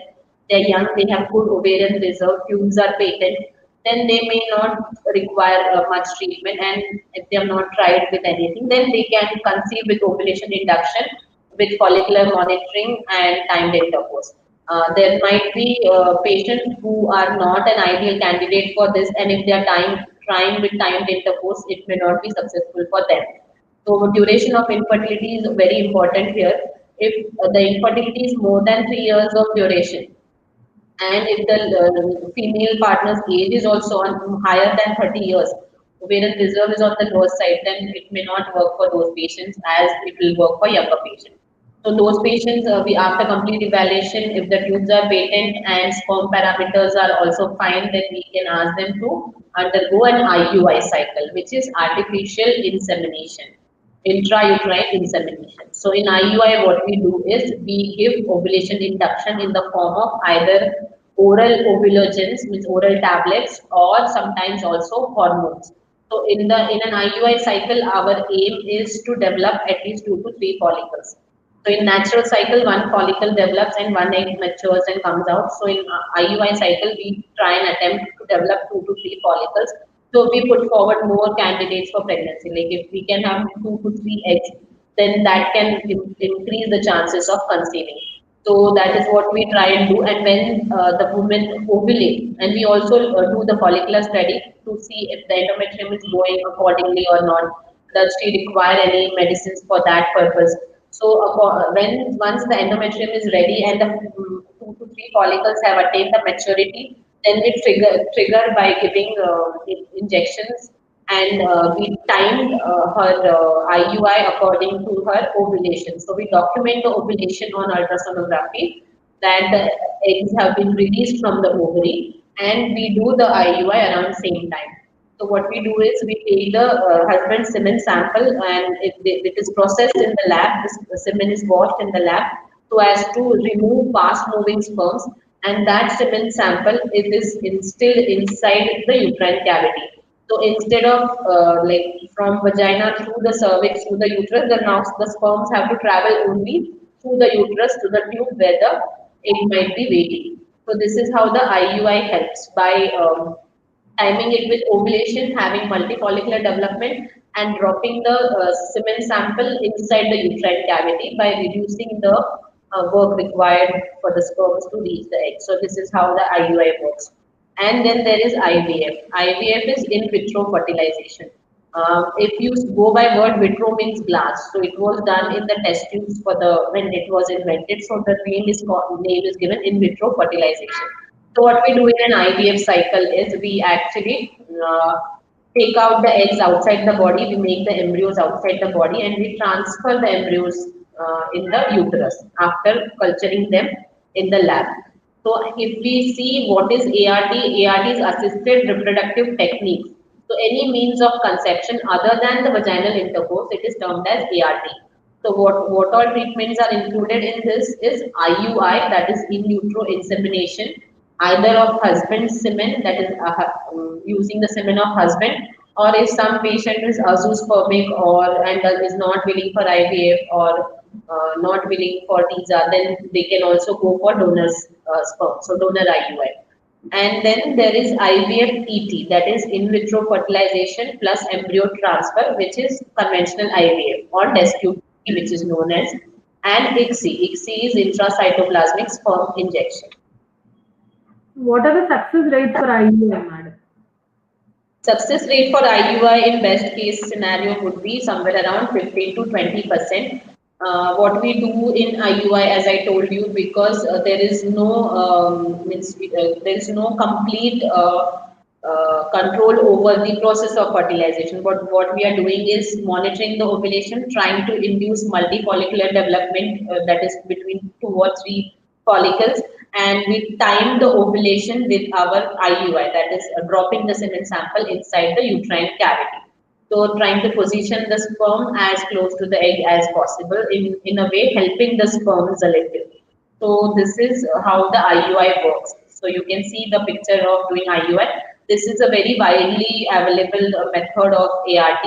They're young. They have good ovarian reserve. Tubes are patent. Then they may not require much treatment. And if they have not tried with anything, then they can conceive with ovulation induction, with follicular monitoring and timed intercourse. There might be patients who are not an ideal candidate for this, and if they are trying with timed intercourse, it may not be successful for them. So duration of infertility is very important here. If the infertility is more than 3 years of duration, and if the female partner's age is also higher than 30 years, ovarian reserve is on the lower side, then it may not work for those patients as it will work for younger patients. So those patients, we after complete evaluation, if the tubes are patent and sperm parameters are also fine, then we can ask them to undergo an IUI cycle, which is artificial insemination, intrauterine insemination. So in IUI, what we do is we give ovulation induction in the form of either oral ovulogens, means oral tablets, or sometimes also hormones. So in an IUI cycle, our aim is to develop at least 2 to 3 follicles. So in natural cycle, one follicle develops and one egg matures and comes out. So in IUI cycle, we try and attempt to develop 2 to 3 follicles. So we put forward more candidates for pregnancy. Like if we can have 2 to 3 eggs, then that can increase the chances of conceiving. So that is what we try and do. And when the women ovulate, and we also do the follicular study to see if the endometrium is growing accordingly or not. Does she require any medicines for that purpose? So when once the endometrium is ready and the 2 to 3 follicles have attained the maturity, then we trigger by giving injections, and we timed her IUI according to her ovulation. So we document the ovulation on ultrasonography, that the eggs have been released from the ovary, and we do the IUI around same time. So what we do is we take the husband's semen sample, and it is processed in the lab. The semen is washed in the lab so as to remove fast moving sperms, and that semen sample it is instilled inside the uterine cavity. So instead of like from vagina through the cervix to the uterus, then now the sperms have to travel only through the uterus to the tube where the egg might be waiting. So this is how the IUI helps by timing it with ovulation, having multifollicular development, and dropping the semen sample inside the uterine cavity by reducing the work required for the sperms to reach the egg. So this is how the IUI works. And then there is IVF. IVF is in vitro fertilization. If you go by word, vitro means glass. So it was done in the test tubes for the when it was invented. So the name is given in vitro fertilization. So what we do in an IVF cycle is we actually take out the eggs outside the body, we make the embryos outside the body, and we transfer the embryos in the uterus after culturing them in the lab. So if we see what is ART, ART is assisted reproductive techniques. So any means of conception other than the vaginal intercourse, it is termed as ART. So what all treatments are included in this is IUI, that is in utero insemination, either of husband's semen, that is using the semen of husband, or if some patient is azoospermic or and is not willing for IVF or not willing for TISA, then they can also go for donor's sperm, so donor IUI. And then there is IVF ET, that is in vitro fertilization plus embryo transfer, which is conventional IVF, or test tube, which is known as, and ICSI. ICSI is intracytoplasmic sperm injection. What are the success rates for IUI, madam? Success rate for IUI in best case scenario would be somewhere around 15 to 20%. What we do in IUI, as I told you, because there is no there is no complete control over the process of fertilization. But what we are doing is monitoring the ovulation, trying to induce multifollicular development, that is between 2 or 3 follicles, and we time the ovulation with our IUI, that is dropping the semen sample inside the uterine cavity. So trying to position the sperm as close to the egg as possible, in a way helping the sperm selectively. So this is how the IUI works. So you can see the picture of doing IUI. This is a very widely available method of ART.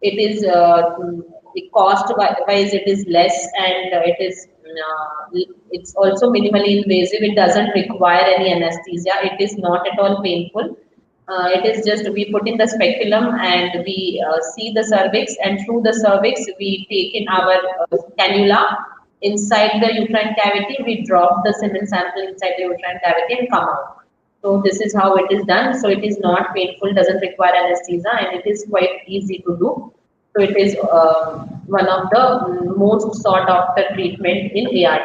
It is the cost wise it is less, and it's also minimally invasive. It doesn't require any anesthesia. It is not at all painful. It is just we put in the speculum and we see the cervix, and through the cervix we take in our cannula inside the uterine cavity. We drop the semen sample inside the uterine cavity and come out. So this is how it is done. So it is not painful, doesn't require anesthesia, and it is quite easy to do. So it is one of the most sought after treatment in ART.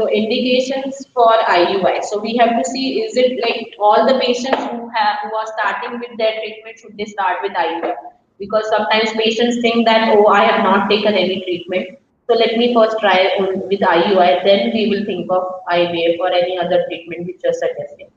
So indications for IUI. So we have to see, is it like all the patients who are starting with their treatment, should they start with IUI? Because sometimes patients think that, oh, I have not taken any treatment. So let me first try with IUI, then we will think of IVF or any other treatment which you're suggesting.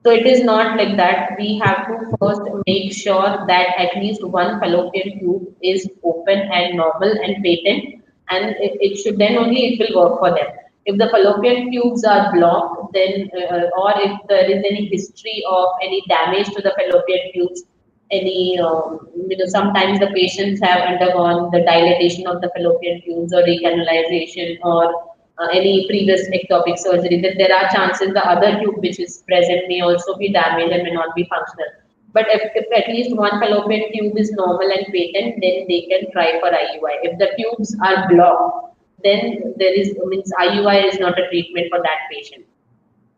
So it is not like that. We have to first make sure that at least one fallopian tube is open and normal and patent, and it should, then only it will work for them. If the fallopian tubes are blocked, then or if there is any history of any damage to the fallopian tubes, any sometimes the patients have undergone the dilatation of the fallopian tubes or recanalization or any previous ectopic surgery, then there are chances the other tube which is present may also be damaged and may not be functional. But if at least one fallopian tube is normal and patent, then they can try for IUI. If the tubes are blocked, then there is, means IUI is not a treatment for that patient.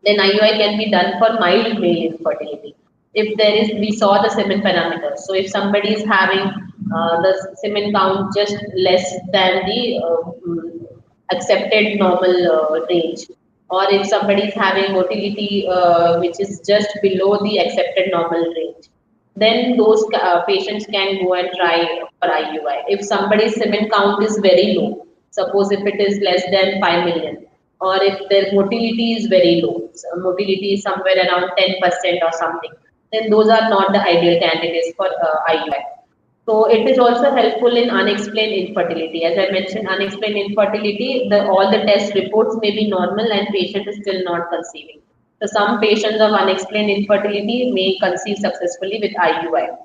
Then IUI can be done for mild male infertility. If there is, we saw the semen parameters. So if somebody is having the semen count just less than the accepted normal range, or if somebody is having motility which is just below the accepted normal range, then those patients can go and try for IUI. If somebody's semen count is very low, suppose if it is less than 5 million, or if their motility is very low, so motility is somewhere around 10% or something, then those are not the ideal candidates for IUI. So it is also helpful in unexplained infertility. As I mentioned, unexplained infertility, all the test reports may be normal and patient is still not conceiving. So some patients of unexplained infertility may conceive successfully with IUI.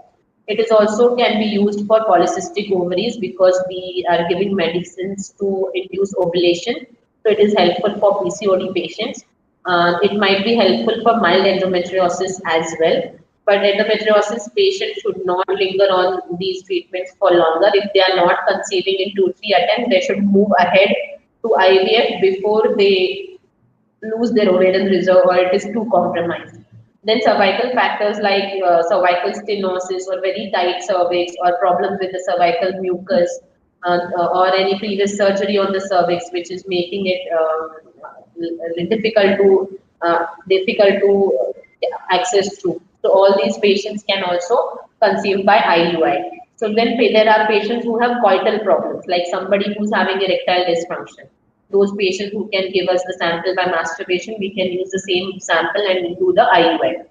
It is also can be used for polycystic ovaries because we are giving medicines to induce ovulation. So it is helpful for PCOD patients. It might be helpful for mild endometriosis as well. But endometriosis patients should not linger on these treatments for longer. If they are not conceiving in 2-3 attempts, they should move ahead to IVF before they lose their ovarian reserve or it is too compromised. Then cervical factors like cervical stenosis or very tight cervix or problems with the cervical mucus or any previous surgery on the cervix which is making it difficult to access to. So all these patients can also conceive by IUI. So then there are patients who have coital problems, like somebody who's having erectile dysfunction. Those patients who can give us the sample by masturbation, we can use the same sample and do the IUI.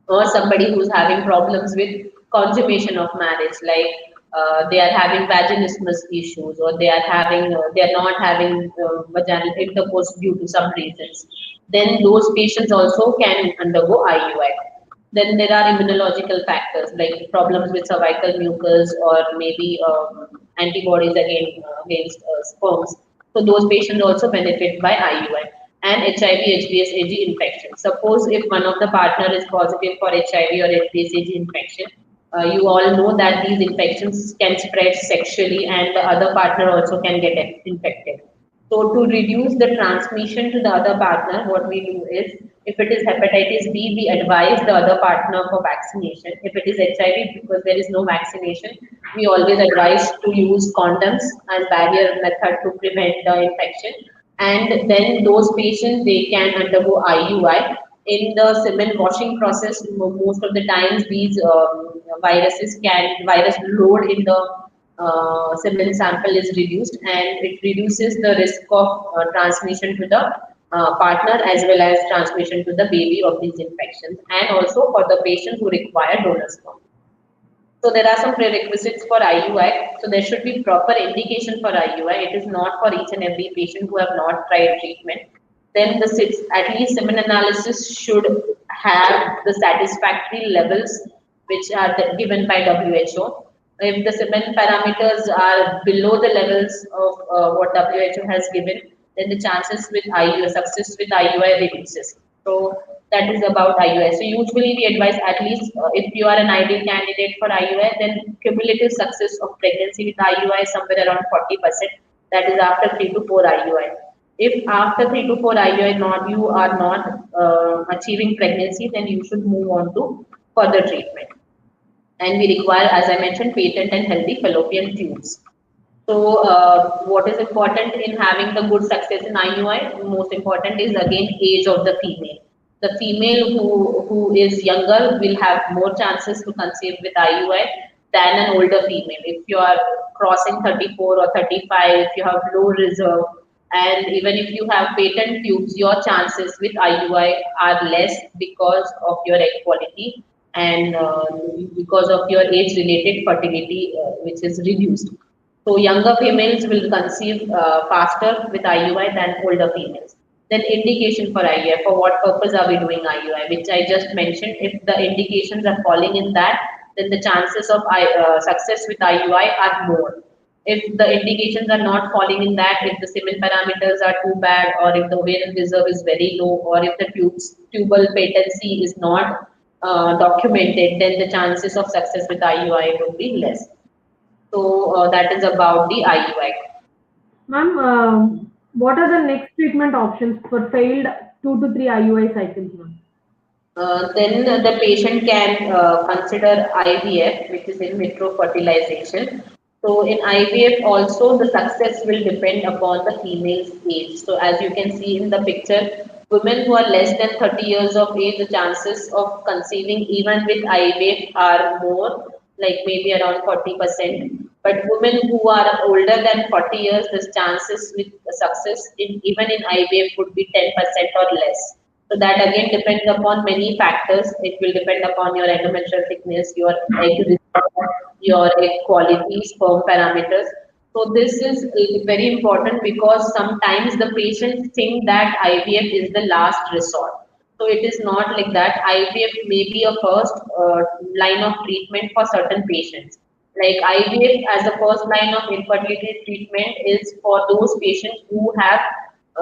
Or somebody who's having problems with consummation of marriage, like they are having vaginismus issues, or they are not having vaginal intercourse due to some reasons. Then those patients also can undergo IUI. Then there are immunological factors like problems with cervical mucus or maybe antibodies against sperms. So those patients also benefit by IUI. And HIV, HBsAg infection. Suppose if one of the partner is positive for HIV or HBsAg infection, you all know that these infections can spread sexually and the other partner also can get infected. So to reduce the transmission to the other partner, what we do is, if it is hepatitis B, we advise the other partner for vaccination. If it is HIV, because there is no vaccination, we always advise to use condoms and barrier method to prevent the infection. And then those patients, they can undergo IUI. In the semen washing process, most of the times these virus load in the semen sample is reduced, and it reduces the risk of transmission to the partner as well as transmission to the baby of these infections, and also for the patients who require donor sperm. So there are some prerequisites for IUI. So there should be proper indication for IUI. It is not for each and every patient who have not tried treatment. Then at least semen analysis should have the satisfactory levels which are given by WHO. If the semen parameters are below the levels of what WHO has given, then the chances with IUI, success with IUI reduces. So that is about IUI. So usually we advise at least if you are an ideal candidate for IUI, then cumulative success of pregnancy with IUI is somewhere around 40%. That is after 3 to 4 IUI. If after 3 to 4 IUI you are not achieving pregnancy, then you should move on to further treatment. And we require, as I mentioned, patent and healthy fallopian tubes. So, what is important in having the good success in IUI? Most important is again age of the female. The female who is younger will have more chances to conceive with IUI. than an older female. If you are crossing 34 or 35, if you have low reserve, and even if you have patent tubes, your chances with IUI are less because of your egg quality and because of your age-related fertility, which is reduced. So younger females will conceive faster with IUI than older females. Then indication for IUI, for what purpose are we doing IUI, which I just mentioned. If the indications are falling in that, then the chances of success with IUI are more. If the indications are not falling in that, if the semen parameters are too bad, or if the ovarian reserve is very low, or if the tubal patency is not documented, then the chances of success with IUI will be less. So that is about the IUI. Ma'am, what are the next treatment options for failed 2 to 3 IUI cycles, ma'am? Then the patient can consider IVF, which is in vitro fertilization. So in IVF also the success will depend upon the female's age. So as you can see in the picture, women who are less than 30 years of age, the chances of conceiving even with IVF are more, like maybe around 40%. But women who are older than 40 years, the chances with success in even in IVF would be 10% or less. So that again depends upon many factors. It will depend upon your endometrial thickness, your egg reserve, your egg quality, sperm parameters. So this is very important because sometimes the patients think that IVF is the last resort. So it is not like that. IVF may be a first line of treatment for certain patients. Like IVF as a first line of infertility treatment is for those patients who have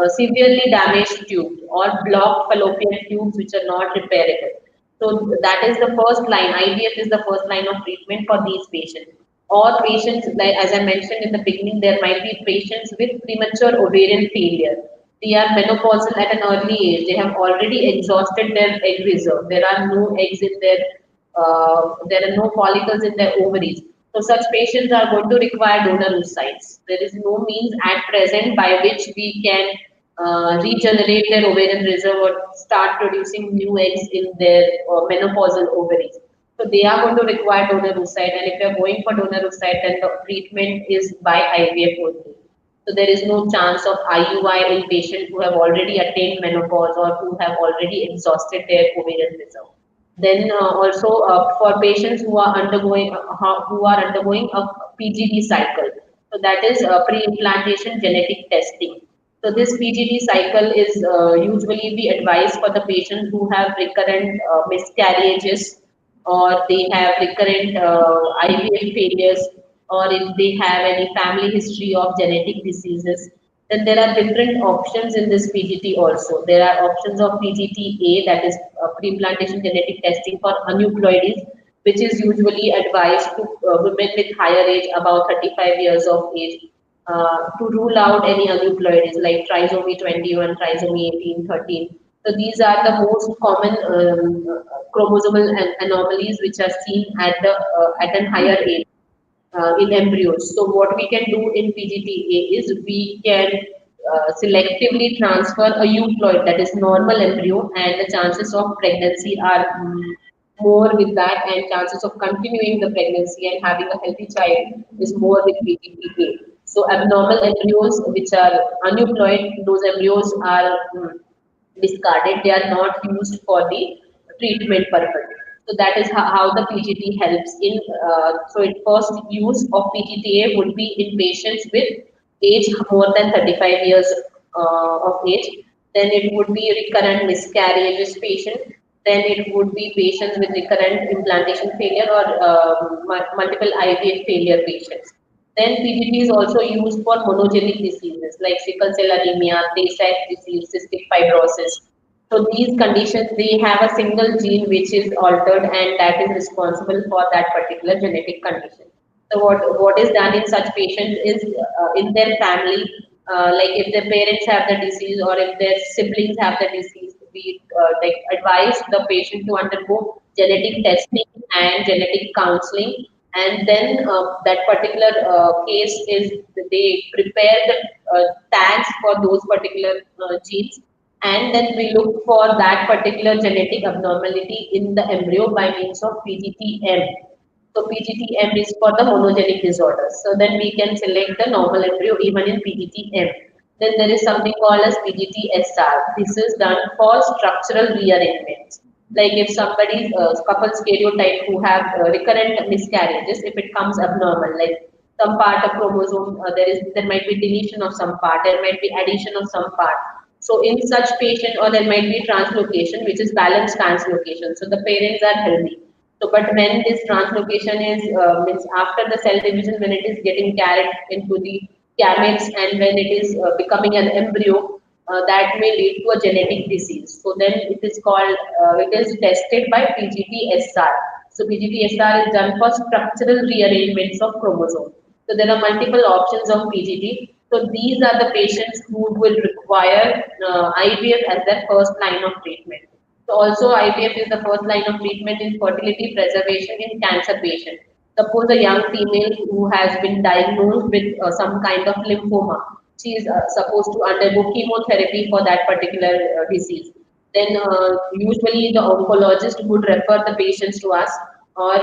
severely damaged tubes or blocked fallopian tubes which are not repairable. So that is the first line. IVF is the first line of treatment for these patients. Or patients, like as I mentioned in the beginning, there might be patients with premature ovarian failure. They are menopausal at an early age. They have already exhausted their egg reserve. There are no eggs in their, there are no follicles in their ovaries. So such patients are going to require donor oocytes. There is no means at present by which we can regenerate their ovarian reserve or start producing new eggs in their menopausal ovaries. So they are going to require donor oocyte, and if you are going for donor oocyte, then the treatment is by IVF only. So there is no chance of IUI in patients who have already attained menopause or who have already exhausted their ovarian reserve. Then also for patients who are undergoing a PGD cycle, so that is pre-implantation genetic testing. So this PGD cycle is usually the advice for the patients who have recurrent miscarriages, or they have recurrent IVF failures, or if they have any family history of genetic diseases. Then there are different options in this PGT also. There are options of PGT-A, that is pre-implantation genetic testing for aneuploidies, which is usually advised to women with higher age, about 35 years of age, to rule out any aneuploidies like trisomy 21, trisomy 18, 13. So these are the most common chromosomal anomalies which are seen at an higher age in embryos. So what we can do in PGTA is we can selectively transfer a euploid, that is normal embryo, and the chances of pregnancy are more with that, and chances of continuing the pregnancy and having a healthy child is more with PGTA. So abnormal embryos which are aneuploid, those embryos are discarded. They are not used for the treatment purpose. So that is how the PGT helps in. So its first use of PGTA would be in patients with age more than 35 years of age. Then it would be recurrent miscarriages patient. Then it would be patients with recurrent implantation failure or multiple IVF failure patients. Then PGT is also used for monogenic diseases like sickle cell anemia, Tay-Sachs disease, cystic fibrosis. So these conditions, they have a single gene which is altered, and that is responsible for that particular genetic condition. So what is done in such patients is in their family, like if their parents have the disease or if their siblings have the disease, we like advise the patient to undergo genetic testing and genetic counseling, and then that particular case is they prepare the tags for those particular genes, and then we look for that particular genetic abnormality in the embryo by means of PGT-M. So PGTM is for the monogenic disorders. So then we can select the normal embryo even in PGTM. Then there is something called as PGTSR. This is done for structural rearrangements. Like if somebody's couple stereotype who have recurrent miscarriages, if it comes abnormal, like some part of chromosome, there might be deletion of some part, there might be addition of some part. So in such patient, or there might be translocation, which is balanced translocation. So the parents are healthy. So, but when this translocation is means after the cell division, when it is getting carried into the gametes and when it is becoming an embryo, that may lead to a genetic disease. So then it is tested by PGTSR. So PGTSR is done for structural rearrangements of chromosomes. So there are multiple options of PGT. So these are the patients who will require IVF as their first line of treatment. So also IVF is the first line of treatment in fertility preservation in cancer patients. Suppose a young female who has been diagnosed with some kind of lymphoma, she is supposed to undergo chemotherapy for that particular disease. Then usually the oncologist would refer the patients to us, or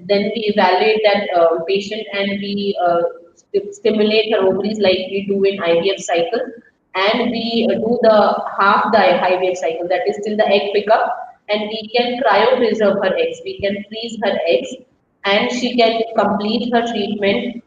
then we evaluate that patient and we stimulate her ovaries like we do in IVF cycle, and we do the half the IVF cycle, that is till the egg pickup, and we can cryopreserve her eggs. We can freeze her eggs, and she can complete her treatment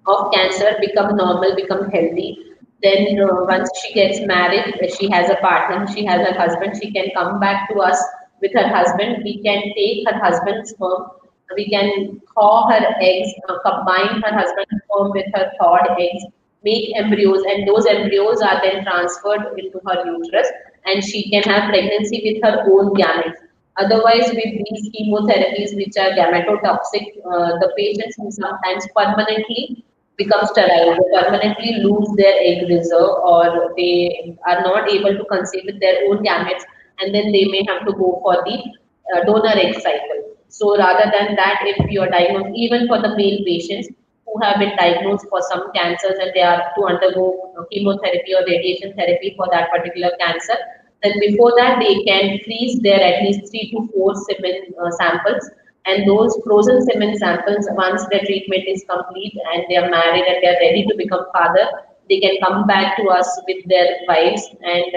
of cancer, become normal, become healthy. Then once she gets married, she has a partner, she has her husband, she can come back to us with her husband. We can take her husband's sperm, we can thaw her eggs, combine her husband's sperm with her thawed eggs, make embryos, and those embryos are then transferred into her uterus, and she can have pregnancy with her own gametes. Otherwise, with these chemotherapies, which are gametotoxic, the patients who sometimes permanently become sterile, they permanently lose their egg reserve, or they are not able to conceive with their own gametes, and then they may have to go for the donor egg cycle. So rather than that, if you are diagnosed, even for the male patients who have been diagnosed for some cancers and they are to undergo chemotherapy or radiation therapy for that particular cancer, then before that they can freeze their at least 3 to 4 semen samples, and those frozen semen samples, once the treatment is complete and they are married and they are ready to become father, they can come back to us with their wives, and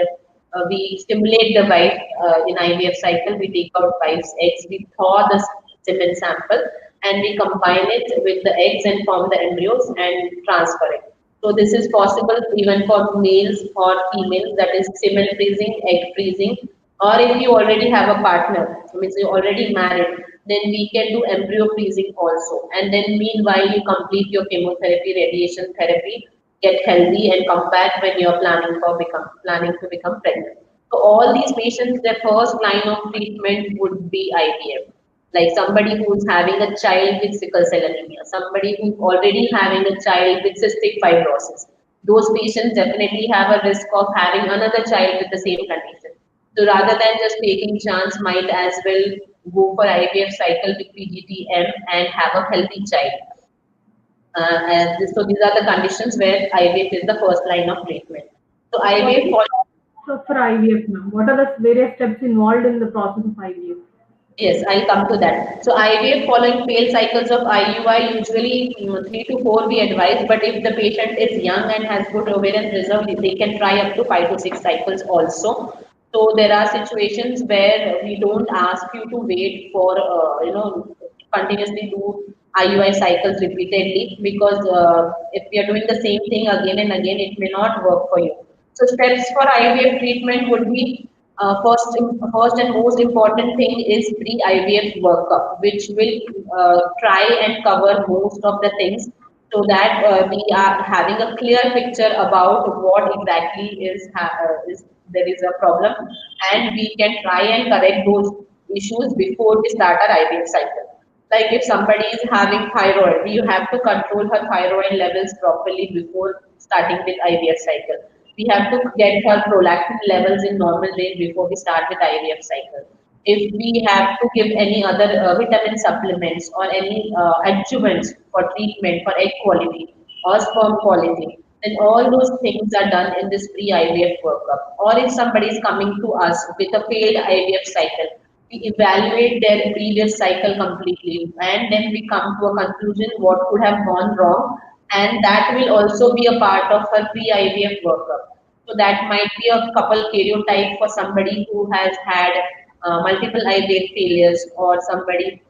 we stimulate the wife in IVF cycle. We take out wife's eggs, we thaw the semen sample, and we combine it with the eggs and form the embryos and transfer it. So this is possible even for males or females, that is semen freezing, egg freezing, or if you already have a partner, means you're already married, then we can do embryo freezing also. And then meanwhile you complete your chemotherapy, radiation therapy, get healthy and come back when you're planning to become pregnant. So all these patients, their first line of treatment would be IVF. Like somebody who's having a child with sickle cell anemia, somebody who's already having a child with cystic fibrosis. Those patients definitely have a risk of having another child with the same condition. So rather than just taking chance, might as well go for IVF cycle with PGTM and have a healthy child. So these are the conditions where IVF is the first line of treatment. So What is IVF the process for IVF, ma'am? What are the various steps involved in the process of IVF? Yes, I'll come to that. So IVF following failed cycles of IUI, usually 3 to 4 we advise, but if the patient is young and has good ovarian reserve, they can try up to 5 to 6 cycles also. So there are situations where we don't ask you to wait for continuously do IUI cycles repeatedly, because if we are doing the same thing again and again, it may not work for you. So steps for IVF treatment would be first and most important thing is pre-IVF workup, which will try and cover most of the things, so that we are having a clear picture about what exactly is there is a problem, and we can try and correct those issues before we start our IVF cycle. Like if somebody is having thyroid, you have to control her thyroid levels properly before starting with IVF cycle. We have to get her prolactin levels in normal range before we start with IVF cycle. If we have to give any other vitamin supplements or any adjuvants for treatment for egg quality or sperm quality, then all those things are done in this pre-IVF workup. Or if somebody is coming to us with a failed IVF cycle, we evaluate their previous cycle completely, and then we come to a conclusion what could have gone wrong, and that will also be a part of her pre-IVF workup. So that might be a couple karyotype for somebody who has had multiple IVF failures, or somebody,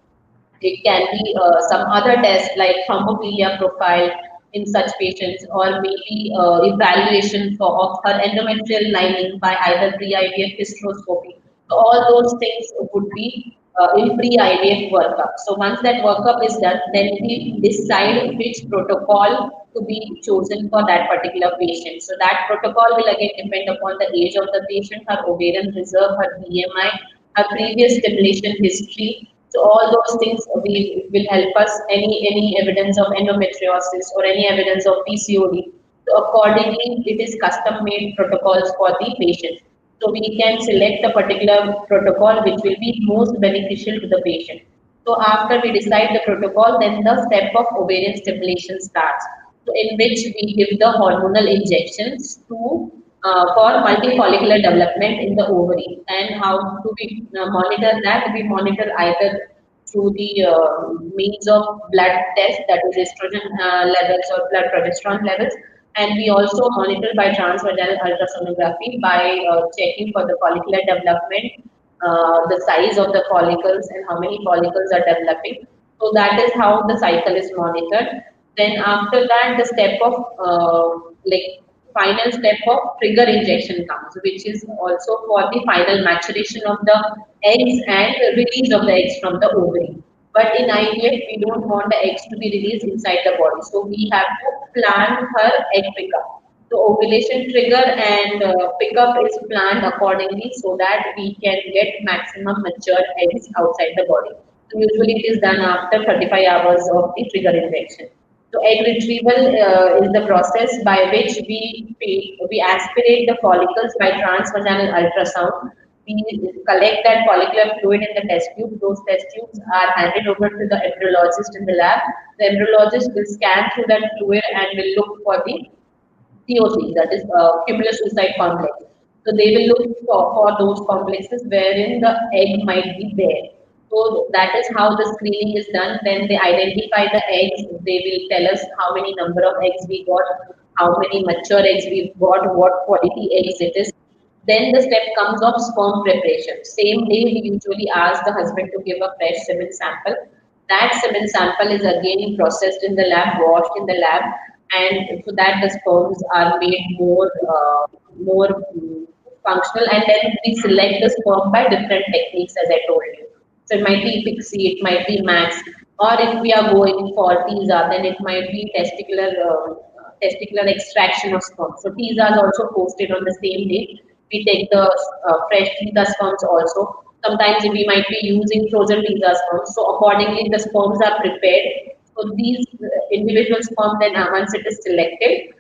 it can be some other test like thrombophilia profile in such patients, or maybe evaluation of her endometrial lining by either pre-IVF hysteroscopy. So all those things would be in pre-IVF workup. So once that workup is done, then we decide which protocol to be chosen for that particular patient. So that protocol will again depend upon the age of the patient, her ovarian reserve, her BMI, her previous stimulation history. So all those things will help us. Any evidence of endometriosis or any evidence of PCOD. So accordingly, it is custom made protocols for the patient. So we can select a particular protocol which will be most beneficial to the patient. So after we decide the protocol, then the step of ovarian stimulation starts. So in which we give the hormonal injections to for multifollicular development in the ovary. And how do we monitor that? We monitor either through the means of blood test, that is estrogen levels or blood progesterone levels, and we also monitor by transvaginal ultrasonography by checking for the follicular development, the size of the follicles and how many follicles are developing. So that is how the cycle is monitored. Then after that, the step of like final step of trigger injection comes, which is also for the final maturation of the eggs and release of the eggs from the ovary. But in IVF, we don't want the eggs to be released inside the body, so we have to plan her egg pickup. So ovulation trigger and pickup is planned accordingly so that we can get maximum mature eggs outside the body. So usually it is done after 35 hours of the trigger injection. So egg retrieval is the process by which we aspirate the follicles by transvaginal ultrasound. We collect that follicular fluid in the test tube. Those test tubes are handed over to the embryologist in the lab. The embryologist will scan through that fluid and will look for the COC, that is cumulus oocyte complex. So they will look for those complexes wherein the egg might be there. So that is how the screening is done. Then they identify the eggs. They will tell us how many number of eggs we got, how many mature eggs we've got, what quality eggs it is. Then the step comes of sperm preparation. Same day, we usually ask the husband to give a fresh semen sample. That semen sample is again processed in the lab, washed in the lab, and so that the sperms are made more functional. And then we select the sperm by different techniques, as I told you. So it might be pixie, it might be max, or if we are going for TISA, then it might be testicular extraction of sperm. So TISA is also posted on the same day. We take the fresh TISA sperms also. Sometimes we might be using frozen TISA sperms. So accordingly, the sperms are prepared. So these individual sperm, then once it is selected,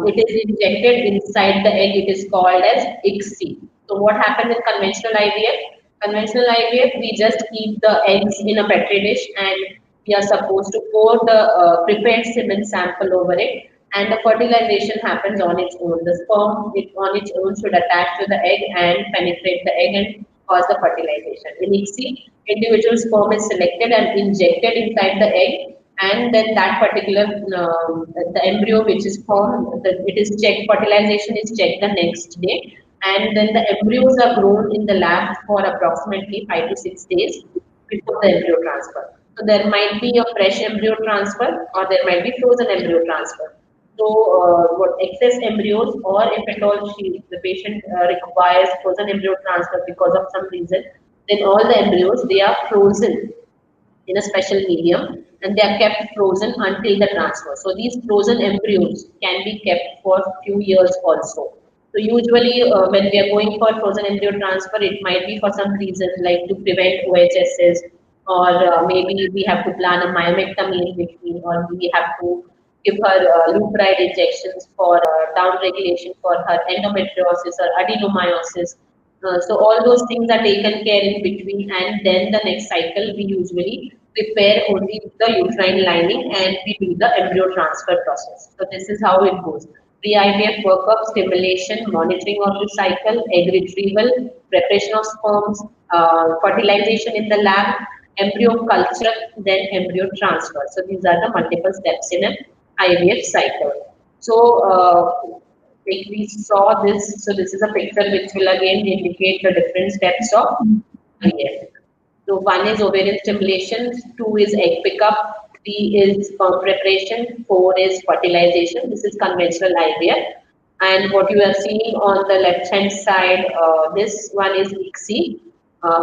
it is injected inside the egg. It is called as ICSI. So what happens in conventional IVF? Conventional IVF, we just keep the eggs in a petri dish, and we are supposed to pour the prepared semen sample over it, and the fertilization happens on its own. The sperm on its own should attach to the egg and penetrate the egg and cause the fertilization. In ICSI, individual sperm is selected and injected inside the egg, and then that particular the embryo which is formed, it is checked. Fertilization is checked the next day, and then the embryos are grown in the lab for approximately 5 to 6 days before the embryo transfer. So there might be a fresh embryo transfer, or there might be frozen embryo transfer. So what excess embryos, or if at all the patient requires frozen embryo transfer because of some reason, then all the embryos, they are frozen in a special medium, and they are kept frozen until the transfer. So these frozen embryos can be kept for few years also. So usually when we are going for frozen embryo transfer, it might be for some reason like to prevent OHSs, or maybe we have to plan a myomectomy in between, or we have to give her leupride injections for down regulation for her endometriosis or adenomyosis. So all those things are taken care in between, and then the next cycle we usually prepare only the uterine lining and we do the embryo transfer process. So this is how it goes. Pre-IVF workup, stimulation, monitoring of the cycle, egg retrieval, preparation of sperms, fertilization in the lab, embryo culture, then embryo transfer. So these are the multiple steps in an IVF cycle. So like we saw this, so this is a picture which will again indicate the different steps of IVF. So one is ovarian stimulation, two is egg pickup, three is sperm preparation, four is fertilization. This is conventional IVF. And what you are seeing on the left hand side, this one is ICSI.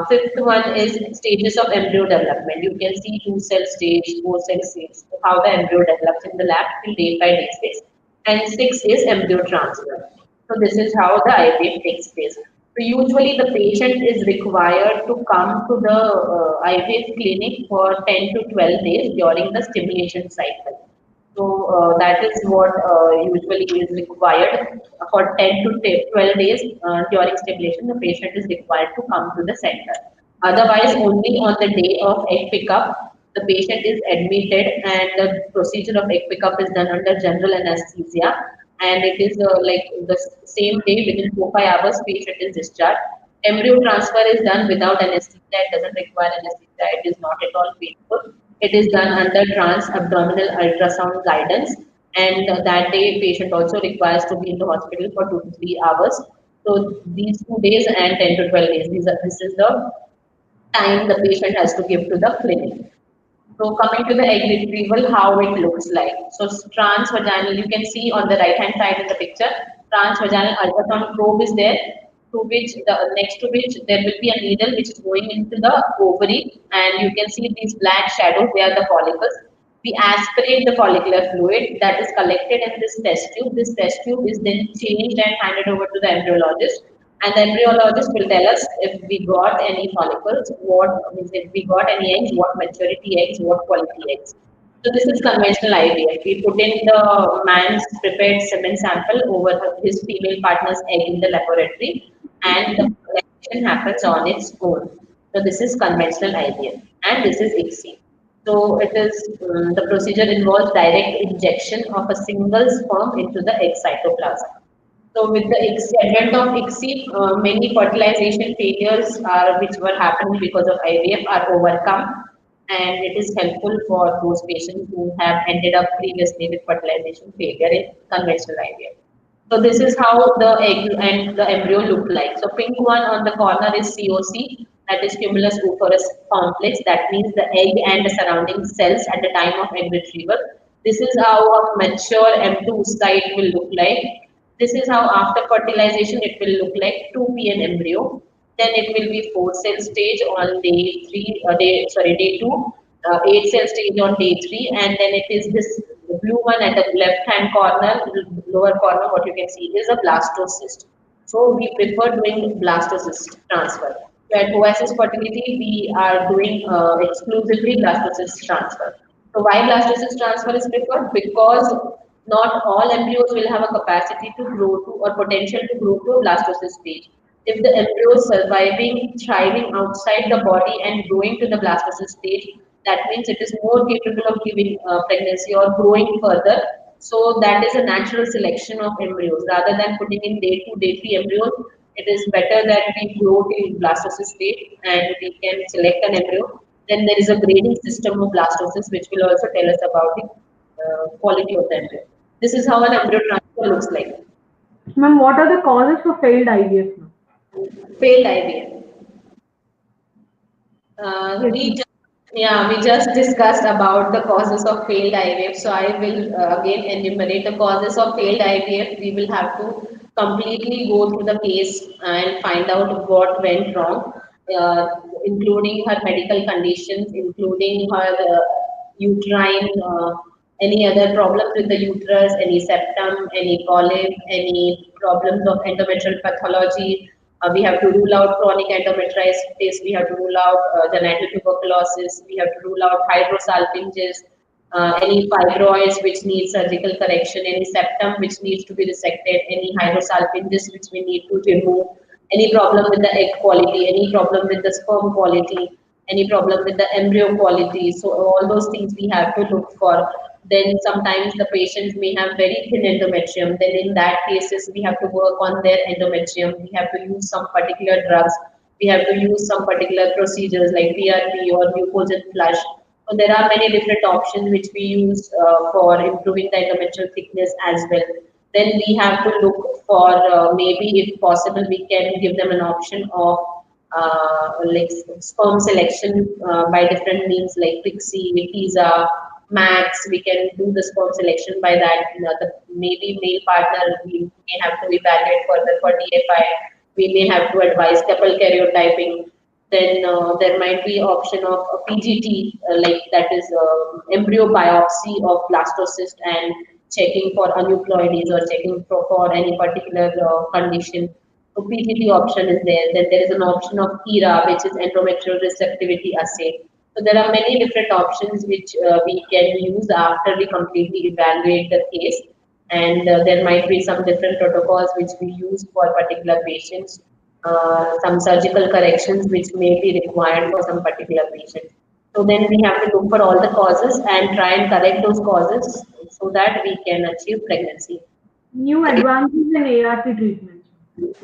Fifth one is stages of embryo development. You can see 2 cell stage, 4 cell stage, how the embryo develops in the lab till day 5, day 6. And 6 is embryo transfer. So this is how the IVF takes place. So usually the patient is required to come to the IVF clinic for 10 to 12 days during the stimulation cycle. So that is what usually is required for 10 to 12 days during stimulation. The patient is required to come to the center. Otherwise, only on the day of egg pickup, the patient is admitted and the procedure of egg pickup is done under general anesthesia. And it is like the same day within 4 5 hours, patient is discharged. Embryo transfer is done without anesthesia. It doesn't require anesthesia. It is not at all painful. It is done under trans-abdominal ultrasound guidance, and that day patient also requires to be in the hospital for 2 to 3 hours. So these 2 days and 10 to 12 days, this is the time the patient has to give to the clinic. So coming to the egg retrieval, how it looks like. So transvaginal, you can see on the right hand side in the picture, transvaginal ultrasound probe is there, to which the next to which there will be a needle which is going into the ovary, and you can see these black shadows, they are the follicles. We aspirate the follicular fluid that is collected in this test tube. This test tube is then changed and handed over to the embryologist. And the embryologist will tell us if we got any follicles, what means if we got any eggs, what maturity eggs, what quality eggs. So this is conventional IVF. We put in the man's prepared semen sample over his female partner's egg in the laboratory, and the fertilization happens on its own. So this is conventional IVF, and this is ICSI. So it is the procedure involves direct injection of a single sperm into the egg cytoplasm. So with the advent of ICSI, many fertilization failures which were happening because of IVF are overcome, and it is helpful for those patients who have ended up previously with fertilization failure in conventional IVF. So this is how the egg and the embryo look like. So pink one on the corner is COC, that is cumulus oophorus complex. That means the egg and the surrounding cells at the time of egg retrieval. This is how a mature M2 oocyte will look like. This is how after fertilization it will look like 2 p.m. embryo. Then it will be 4 cell stage on day 2, 8 cell stage on day 3, and then it is this blue one at the left hand corner, lower corner, what you can see is a blastocyst. So we prefer doing blastocyst transfer. So at Oasis Fertility, we are doing exclusively blastocyst transfer. So why blastocyst transfer is preferred? Because not all embryos will have a capacity to grow to or potential to grow to a blastocyst stage. If the embryo is surviving, thriving outside the body and growing to the blastocyst stage, that means it is more capable of giving pregnancy or growing further. So that is a natural selection of embryos. Rather than putting in day 2, day 3 embryos, it is better that we grow till blastocyst stage and we can select an embryo. Then there is a grading system of blastocyst which will also tell us about the quality of the embryo. This is how an embryo transfer looks like. Ma'am, what are the causes for failed IVF, ma'am? Failed IVF. Yes, We ma'am. just, yeah, we just discussed about the causes of failed IVF. So I will again enumerate the causes of failed IVF. We will have to completely go through the case and find out what went wrong, uh, including her medical conditions, including her uterine, any other problems with the uterus, any septum, any polyp, any problems of endometrial pathology. We have to rule out chronic endometritis. We have to rule out genital tuberculosis. We have to rule out hydrosalpinges, any fibroids which need surgical correction, any septum which needs to be resected, any hydrosalpinges which we need to remove, any problem with the egg quality, any problem with the sperm quality, any problem with the embryo quality. So all those things we have to look for. Then sometimes the patients may have very thin endometrium. Then in that cases we have to work on their endometrium. We have to use some particular drugs. we have to use some particular procedures like PRP or mucosal flush. So there are many different options which we use for improving the endometrial thickness as well. Then we have to look for maybe if possible we can give them an option of like sperm selection by different means like Pixie, Visa, Max. We can do the sperm selection by that. The maybe male partner we may have to evaluate further for DFI. We may have to advise couple karyotyping. Then there might be option of a PGT, like that is embryo biopsy of blastocyst and checking for aneuploidies or checking for any particular condition. So PGT option is there. Then there is an option of ERA, which is endometrial receptivity assay. So there are many different options which we can use after we completely evaluate the case, and there might be some different protocols which we use for particular patients, some surgical corrections which may be required for some particular patient. So then we have to look for all the causes and try and correct those causes so that we can achieve pregnancy. New advances in ART treatment.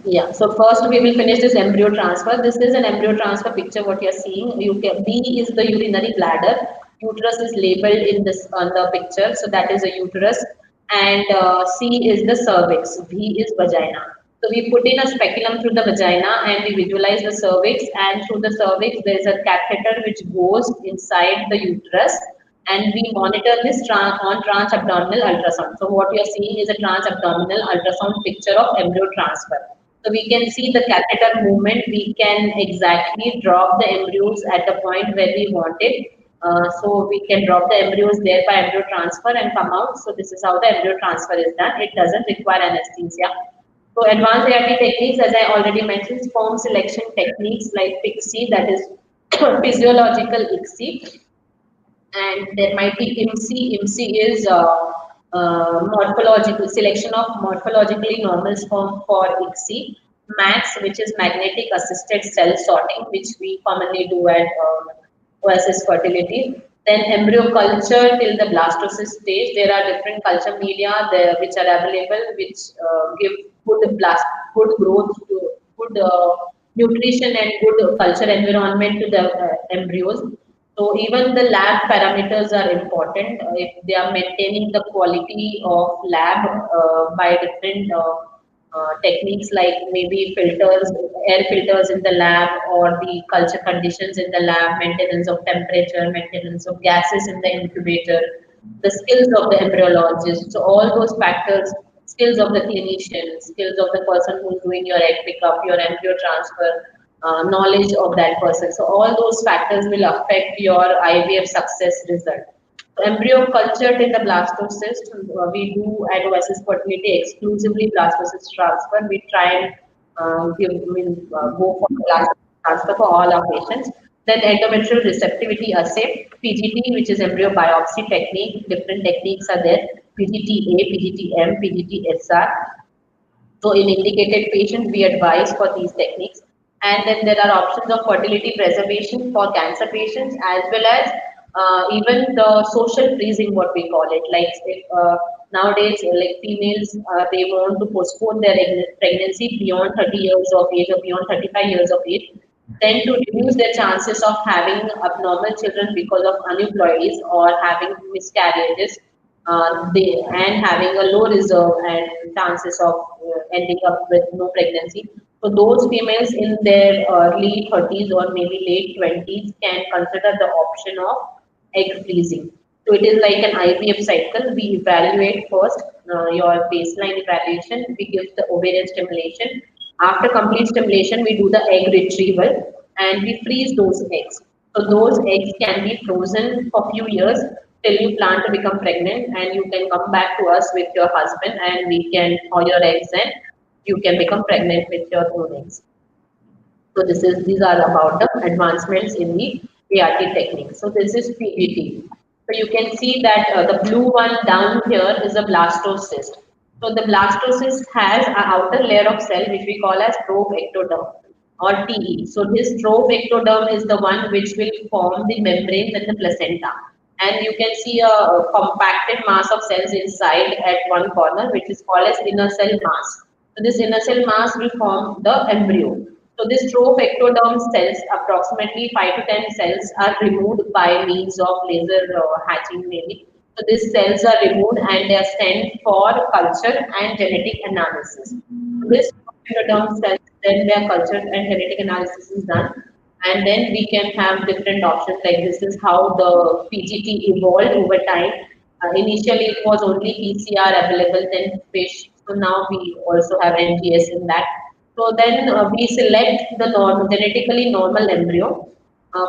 Yeah, so first we will finish this embryo transfer. This is an embryo transfer picture what you're seeing. You can, B is the urinary bladder. Uterus is labeled in this on the picture, so that is a uterus. And C is the cervix. V is vagina. So we put in a speculum through the vagina and we visualize the cervix, and through the cervix there is a catheter which goes inside the uterus, and we monitor this on transabdominal ultrasound. So what you are seeing is a transabdominal ultrasound picture of embryo transfer. So we can see the catheter movement. We can exactly drop the embryos at the point where we want it. So we can drop the embryos there by embryo transfer and come out. So this is how the embryo transfer is done. It doesn't require anesthesia. So advanced ART techniques, as I already mentioned, sperm selection techniques like Pixie, that is physiological ICSI, and there might be IMSI. IMSI is morphological selection of morphologically normal sperm for ICSI. MAX, which is magnetic assisted cell sorting, which we commonly do at Oasis Fertility. Then embryo culture till the blastocyst stage. There are different culture media there which are available, which give good growth, to good nutrition and good culture environment to the embryos. So even the lab parameters are important. If they are maintaining the quality of lab by different techniques like maybe filters, air filters in the lab, or the culture conditions in the lab, maintenance of temperature, maintenance of gases in the incubator, the skills of the embryologist. So all those factors, skills of the clinician, skills of the person who's doing your egg pickup, your embryo transfer, knowledge of that person. So all those factors will affect your IVF success result. So embryo culture in the blastocyst, we do at Oasis Fertility exclusively blastocyst transfer. We try and go for blastocyst transfer for all our patients. Then endometrial receptivity assay, PGT, which is embryo biopsy technique. Different techniques are there: PGT-A, PGT-M, PGT-SR. So in indicated patients, we advise for these techniques. And then there are options of fertility preservation for cancer patients, as well as even the social freezing, what we call it. Like if, nowadays, like females, they want to postpone their pregnancy beyond 30 years of age or beyond 35 years of age, then to reduce their chances of having abnormal children because of aneuploidies or having miscarriages, and having a low reserve and chances of ending up with no pregnancy. So those females in their early 30s or maybe late 20s can consider the option of egg freezing. So it is like an IVF cycle. We evaluate first your baseline evaluation. We give the ovarian stimulation. After complete stimulation, we do the egg retrieval and we freeze those eggs. So those eggs can be frozen for few years till you plan to become pregnant, and you can come back to us with your husband and we can thaw your eggs and you can become pregnant with your own eggs. So these are about the advancements in the ART technique. So this is PGT. So you can see that the blue one down here is a blastocyst. So the blastocyst has an outer layer of cell which we call as probe ectoderm or TE. So this probe ectoderm is the one which will form the membrane with the placenta. And you can see a compacted mass of cells inside at one corner, which is called as inner cell mass. So this inner cell mass will form the embryo. So these trophectoderm cells, approximately 5 to 10 cells, are removed by means of laser hatching maybe. So these cells are removed and they are sent for culture and genetic analysis. So this trophectoderm cells, then their culture and genetic analysis is done. And then we can have different options, like this is how the PGT evolved over time. Initially, it was only PCR available, then fish. So now we also have NGS in that. So then we select the genetically normal embryo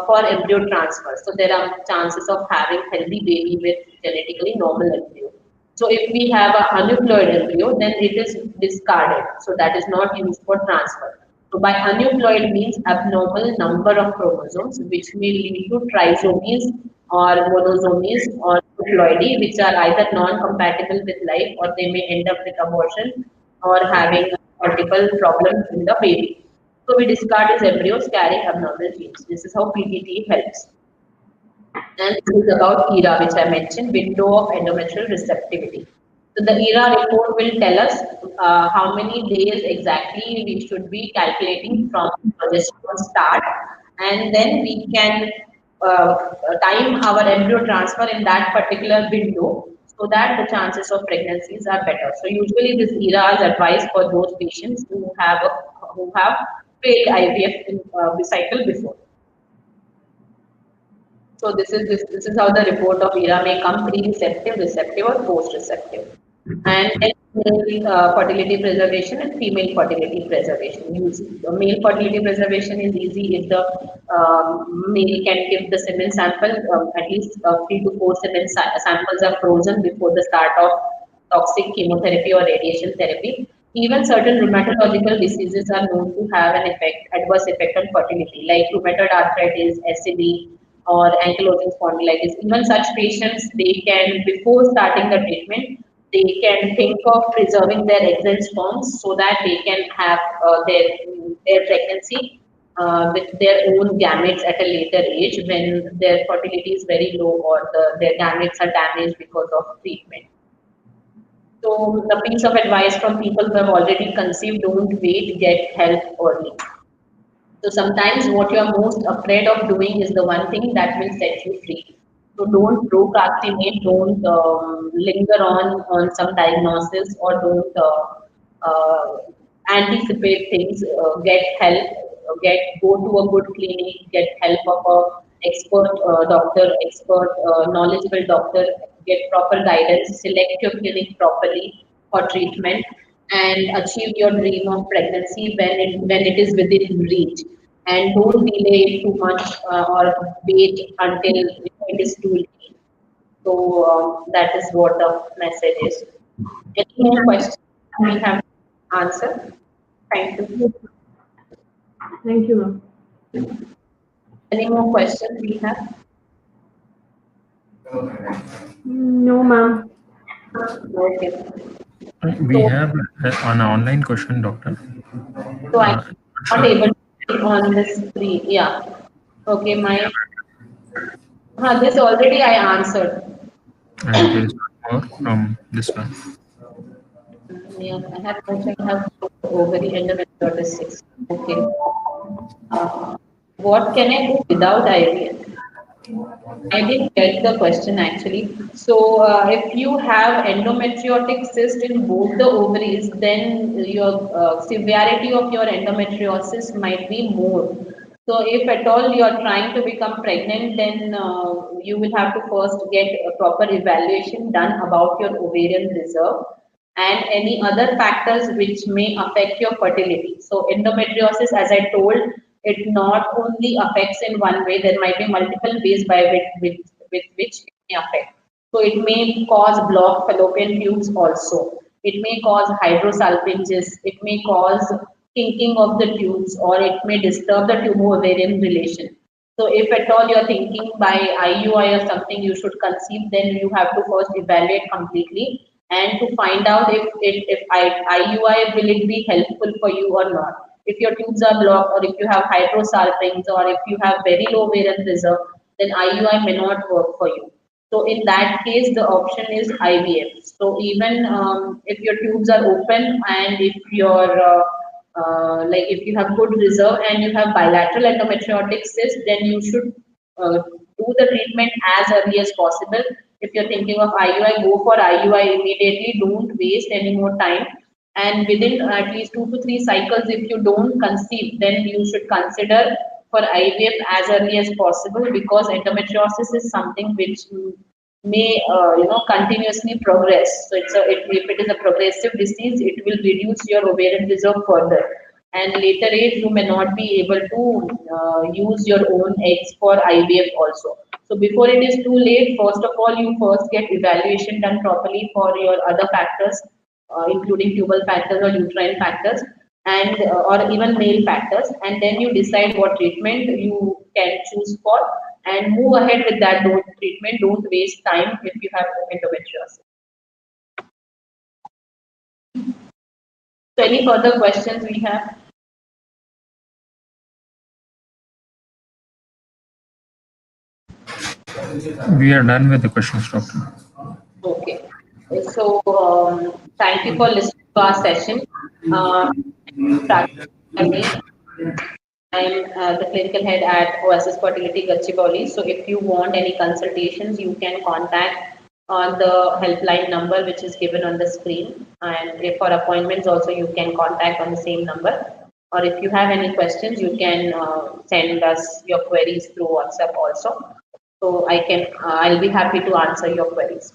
for embryo transfer. So there are chances of having healthy baby with genetically normal embryo. So if we have a aneuploid embryo, then it is discarded. So that is not used for transfer. So by aneuploid means abnormal number of chromosomes, which may lead to trisomies or monosomies or ploidy, which are either non-compatible with life, or they may end up with abortion or having multiple problems in the baby. So we discard these embryos carrying abnormal genes. This is how PGT helps. And this is about ERA, which I mentioned, window of endometrial receptivity. So the ERA report will tell us how many days exactly we should be calculating from progesterone start, and then we can time our embryo transfer in that particular window so that the chances of pregnancies are better. So usually this ERA is advised for those patients who have failed IVF in, cycle before. So this is how the report of ERA may come: pre-receptive, receptive, or post-receptive. And then male fertility preservation and female fertility preservation. The male fertility preservation is easy if the male can give the semen sample. At least 3 to 4 semen samples are frozen before the start of toxic chemotherapy or radiation therapy. Even certain rheumatological diseases are known to have an adverse effect on fertility, like rheumatoid arthritis, SLE, or ankylosing spondylitis. Even such patients, they can, before starting the treatment, they can think of preserving their eggs and sperms so that they can have their pregnancy with their own gametes at a later age when their fertility is very low or their gametes are damaged because of treatment. So the piece of advice from people who have already conceived: don't wait, get help early. So sometimes what you are most afraid of doing is the one thing that will set you free. So don't procrastinate, don't linger on some diagnosis, or don't anticipate things. Get help, go to a good clinic, get help of a expert doctor, expert knowledgeable doctor, get proper guidance, select your clinic properly for treatment, and achieve your dream of pregnancy when it is within reach. And don't delay it too much or wait until it is too late. So that is what the message is. Any more questions we have answered? Thank you. Thank you, ma'am. Any more questions we have? No, ma'am. Okay. We So, have an online question, doctor. so I'm not Sure. able to click on this screen. Yeah. Okay, my this already I answered. And there is one more from this one. Yeah, I have also have ovary endometriosis. Okay. What can I do without IVF? I didn't get the question actually. So, if you have endometriotic cyst in both the ovaries, then your severity of your endometriosis might be more. So, if at all you are trying to become pregnant, then you will have to first get a proper evaluation done about your ovarian reserve and any other factors which may affect your fertility. So endometriosis, as I told, it not only affects in one way, there might be multiple ways by with which it may affect. So it may cause blocked fallopian tubes also. It may cause hydrosalpinges. It may cause kinking of the tubes, or it may disturb the tumor-ovarian relation. So if at all you're thinking by IUI or something you should conceive, then you have to first evaluate completely and to find out if IUI will it be helpful for you or not. If your tubes are blocked, or if you have hydrosalpinx, or if you have very low ovarian reserve, then IUI may not work for you. So in that case, the option is IVF. So even if your tubes are open and if your like if you have good reserve and you have bilateral endometriotic cyst, then you should do the treatment as early as possible. If you're thinking of IUI, go for IUI immediately. Don't waste any more time. And within at least 2 to 3 cycles, if you don't conceive, then you should consider for IVF as early as possible, because endometriosis is something which may continuously progress. So if it is a progressive disease, it will reduce your ovarian reserve further, and later age you may not be able to use your own eggs for IVF also. So before it is too late, first of all you first get evaluation done properly for your other factors, including tubal factors or uterine factors, and or even male factors, and then you decide what treatment you can choose for and move ahead with that treatment. Don't waste time if you have endometriosis. So any further questions we have? We are done with the questions, doctor. Okay. So thank you for listening to our session. Prachee Kulkarni. I'm the clinical head at Oasis Fertility Gachibowli. So if you want any consultations, you can contact on the helpline number which is given on the screen. And if for appointments also, you can contact on the same number. Or if you have any questions, you can send us your queries through WhatsApp also. So I'll be happy to answer your queries.